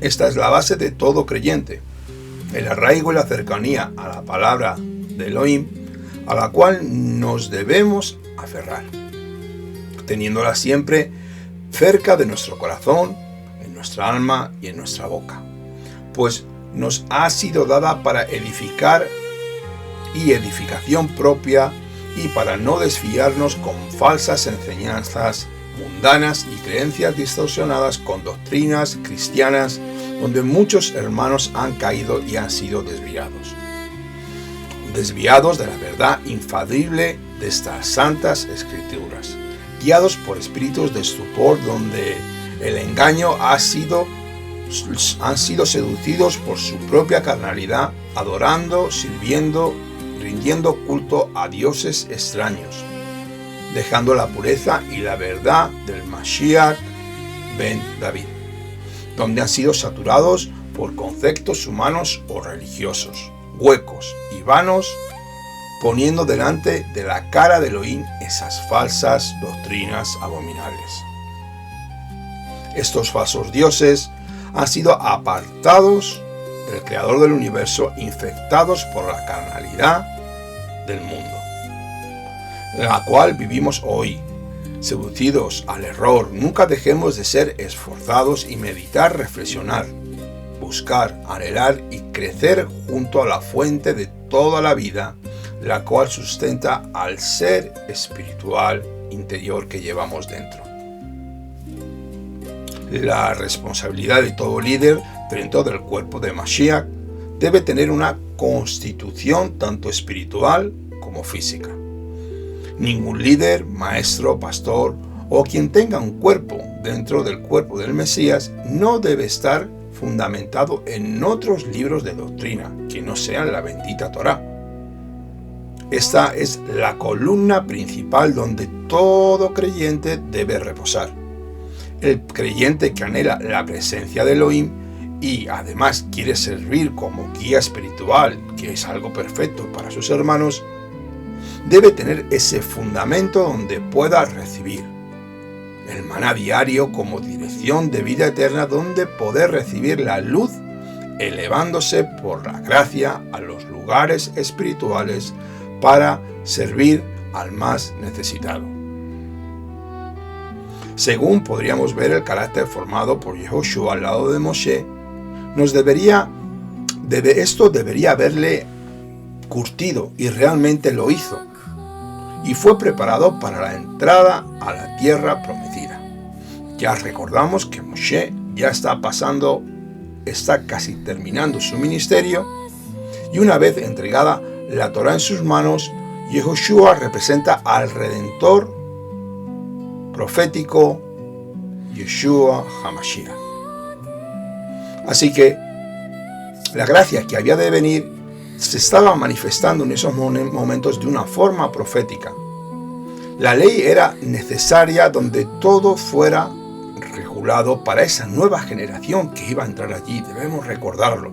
esta es la base de todo creyente, el arraigo y la cercanía a la palabra de Elohim, a la cual nos debemos aferrar, teniéndola siempre cerca de nuestro corazón, en nuestra alma y en nuestra boca, pues nos ha sido dada para edificar y edificación propia y para no desfiarnos con falsas enseñanzas mundanas y creencias distorsionadas con doctrinas cristianas donde muchos hermanos han caído y han sido desviados de la verdad infalible de estas santas escrituras, guiados por espíritus de estupor donde el engaño han sido seducidos por su propia carnalidad, adorando, sirviendo, rindiendo culto a dioses extraños, dejando la pureza y la verdad del Mashiach ben David, donde han sido saturados por conceptos humanos o religiosos, huecos y vanos, poniendo delante de la cara de Elohim esas falsas doctrinas abominables. Estos falsos dioses han sido apartados del Creador del universo, infectados por la carnalidad del mundo, en la cual vivimos hoy, seducidos al error. Nunca dejemos de ser esforzados y meditar, reflexionar, buscar, anhelar y crecer junto a la fuente de toda la vida, la cual sustenta al ser espiritual interior que llevamos dentro. La responsabilidad de todo líder dentro del cuerpo de Mashiach debe tener una constitución tanto espiritual como física. Ningún líder, maestro, pastor o quien tenga un cuerpo dentro del cuerpo del Mesías no debe estar fundamentado en otros libros de doctrina que no sean la bendita Torá. Esta es la columna principal donde todo creyente debe reposar. El creyente que anhela la presencia de Elohim y además quiere servir como guía espiritual, que es algo perfecto para sus hermanos, debe tener ese fundamento donde pueda recibir el maná diario como dirección de vida eterna, donde poder recibir la luz elevándose por la gracia a los lugares espirituales para servir al más necesitado. Según podríamos ver el carácter formado por Yehoshua al lado de Moshe, esto debería haberle curtido, y realmente lo hizo, y fue preparado para la entrada a la tierra prometida. Ya recordamos que Moshe ya está casi terminando su ministerio, y una vez entregada la Torá en sus manos, Yehoshua representa al Redentor profético, Yeshua HaMashiach. Así que la gracia que había de venir se estaba manifestando en esos momentos de una forma profética. La ley era necesaria donde todo fuera regulado para esa nueva generación que iba a entrar allí, debemos recordarlo,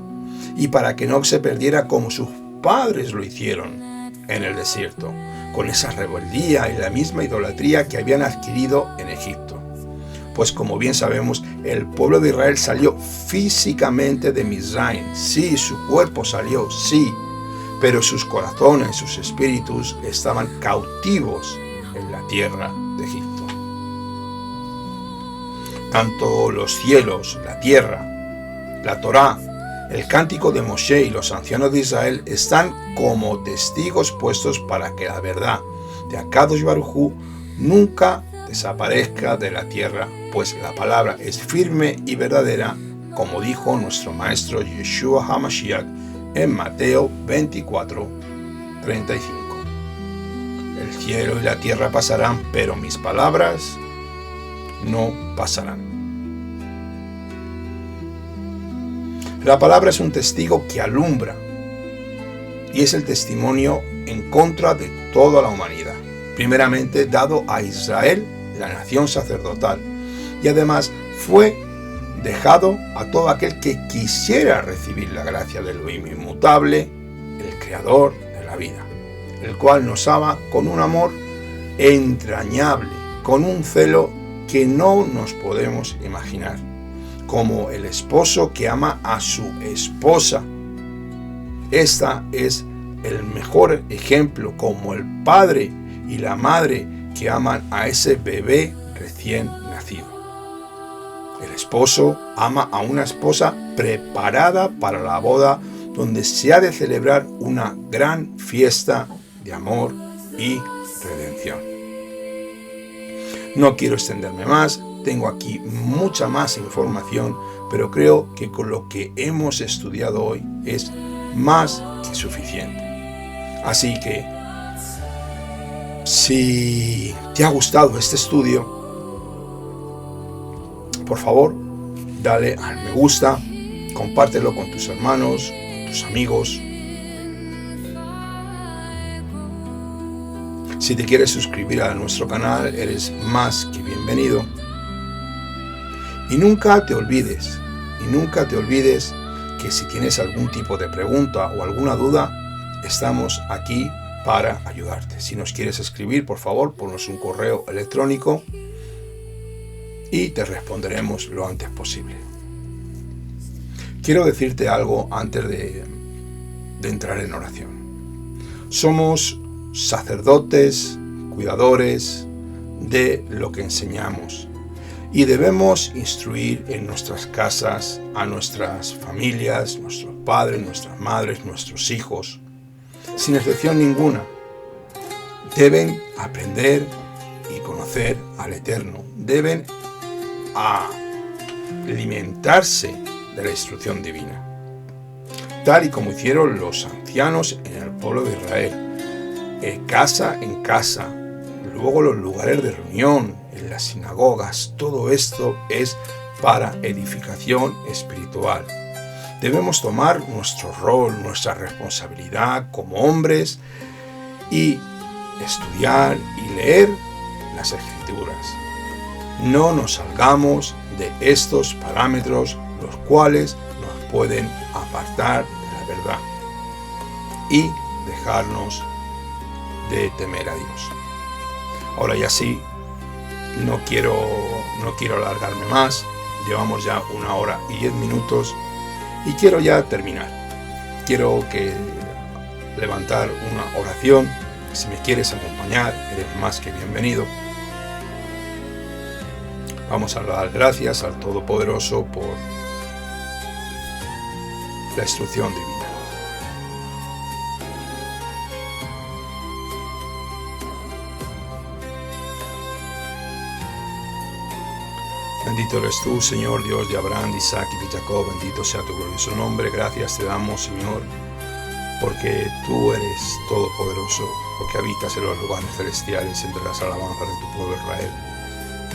y para que no se perdiera como sus padres lo hicieron en el desierto, con esa rebeldía y la misma idolatría que habían adquirido en Egipto. Pues como bien sabemos, el pueblo de Israel salió físicamente de Mizraim. Sí, su cuerpo salió, sí, pero sus corazones, sus espíritus estaban cautivos en la tierra de Egipto. Tanto los cielos, la tierra, la Torá, el cántico de Moshe y los ancianos de Israel están como testigos puestos para que la verdad de Akadosh Baruj Hu nunca desaparezca de la tierra, pues la palabra es firme y verdadera, como dijo nuestro maestro Yeshua HaMashiach en Mateo 24:35. El cielo y la tierra pasarán, pero mis palabras no pasarán. La palabra es un testigo que alumbra y es el testimonio en contra de toda la humanidad. Primeramente dado a Israel, la nación sacerdotal, y además fue dejado a todo aquel que quisiera recibir la gracia del Elohim inmutable, el creador de la vida, el cual nos ama con un amor entrañable, con un celo que no nos podemos imaginar. como el esposo que ama a su esposa. Esta es el mejor ejemplo, como el padre y la madre que aman a ese bebé recién nacido. El esposo ama a una esposa preparada para la boda, donde se ha de celebrar una gran fiesta de amor y redención. No quiero extenderme más, tengo aquí mucha más información, pero creo que con lo que hemos estudiado hoy es más que suficiente. Así que, si te ha gustado este estudio, por favor, dale al me gusta, compártelo con tus hermanos, con tus amigos. Si te quieres suscribir a nuestro canal, eres más que bienvenido. Y nunca te olvides que si tienes algún tipo de pregunta o alguna duda, estamos aquí para ayudarte. Si nos quieres escribir, por favor, ponnos un correo electrónico y te responderemos lo antes posible. Quiero decirte algo antes de entrar en oración. Somos sacerdotes, cuidadores de lo que enseñamos y debemos instruir en nuestras casas a nuestras familias, nuestros padres, nuestras madres, nuestros hijos, sin excepción ninguna. Deben aprender y conocer al Eterno, deben alimentarse de la instrucción divina, tal y como hicieron los ancianos en el pueblo de Israel, casa en casa, luego los lugares de reunión, en las sinagogas. Todo esto es para edificación espiritual. Debemos tomar nuestro rol, nuestra responsabilidad como hombres y estudiar y leer las Escrituras. No nos salgamos de estos parámetros, los cuales nos pueden apartar de la verdad y dejarnos de temer a Dios. Ahora ya sí, no quiero alargarme más. Llevamos ya 1 hora y 10 minutos y quiero ya terminar. Quiero levantar una oración. Si me quieres acompañar, eres más que bienvenido. Vamos a dar gracias al Todopoderoso por la instrucción divina. Bendito eres tú, Señor, Dios de Abraham, de Isaac y de Jacob. Bendito sea tu glorioso nombre. Gracias te damos, Señor, porque tú eres todopoderoso, porque habitas en los lugares celestiales entre las alabanzas de tu pueblo Israel.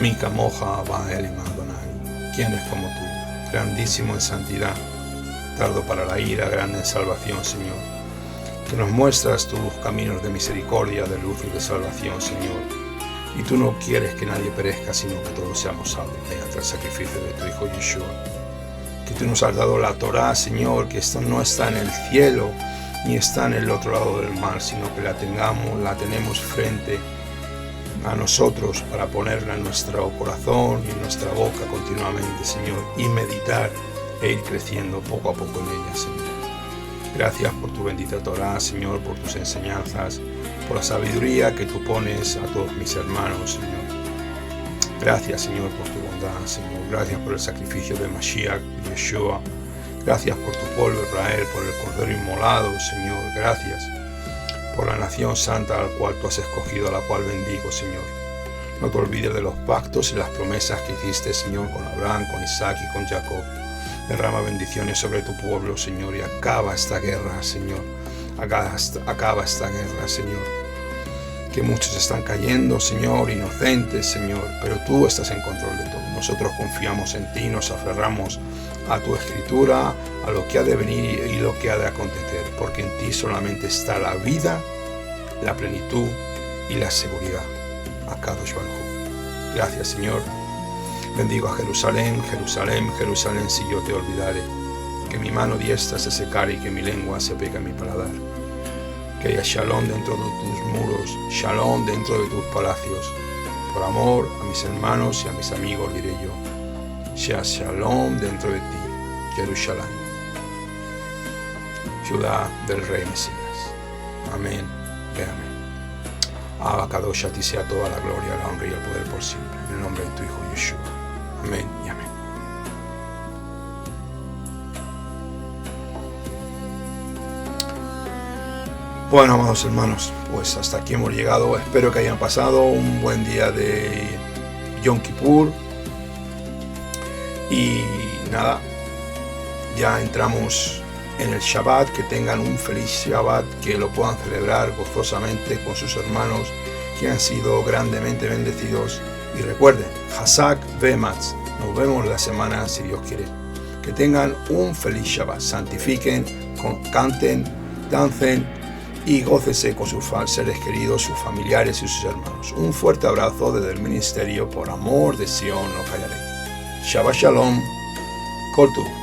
Mika moja Baelim Adonai. ¿Quién es como tú? Grandísimo en santidad, tardo para la ira, grande en salvación, Señor. Que nos muestras tus caminos de misericordia, de luz y de salvación, Señor. Y tú no quieres que nadie perezca, sino que todos seamos salvos mediante el sacrificio de tu Hijo Yeshua. Que tú nos has dado la Torá, Señor, que esto no está en el cielo, ni está en el otro lado del mar, sino que la tenemos frente a nosotros para ponerla en nuestro corazón y en nuestra boca continuamente, Señor, y meditar e ir creciendo poco a poco en ella, Señor. Gracias por tu bendita Torá, Señor, por tus enseñanzas, por la sabiduría que tú pones a todos mis hermanos, Señor. Gracias, Señor, por tu bondad, Señor. Gracias por el sacrificio de Mashiach, Yeshua. Gracias por tu pueblo Israel, por el Cordero inmolado, Señor. Gracias por la nación santa al cual tú has escogido, a la cual bendigo, Señor. No te olvides de los pactos y las promesas que hiciste, Señor, con Abraham, con Isaac y con Jacob. Derrama bendiciones sobre tu pueblo, Señor, y acaba esta guerra, Señor. Acaba esta guerra, Señor. Que muchos están cayendo, Señor, inocentes, Señor, pero tú estás en control de todo. Nosotros confiamos en ti, nos aferramos a tu Escritura, a lo que ha de venir y lo que ha de acontecer, porque en ti solamente está la vida, la plenitud y la seguridad. Akadosh Baruj. Gracias, Señor. Bendigo a Jerusalén, Jerusalén, Jerusalén, si yo te olvidare. Que mi mano diestra se secare y que mi lengua se pegue a mi paladar. Que haya shalom dentro de tus muros, shalom dentro de tus palacios. Por amor a mis hermanos y a mis amigos diré yo. sea shalom dentro de ti, Jerusalén, ciudad del Rey Mesías. Amén y amén. Abacadosh, a ti sea toda la gloria, la honra y el poder por siempre. En el nombre de tu Hijo Yeshua. Amén y amén. Bueno, amados hermanos, pues hasta aquí hemos llegado. Espero que hayan pasado un buen día de Yom Kippur. Y nada, ya entramos en el Shabbat. Que tengan un feliz Shabbat, que lo puedan celebrar gozosamente con sus hermanos que han sido grandemente bendecidos. Y recuerden, Hazak Vematz. Nos vemos la semana, si Dios quiere. Que tengan un feliz Shabbat. Santifiquen, canten, dancen y gócese con sus seres queridos, sus familiares y sus hermanos. Un fuerte abrazo desde el ministerio Por Amor de Sion No Callaré. Shabbat Shalom, Kol Tuv.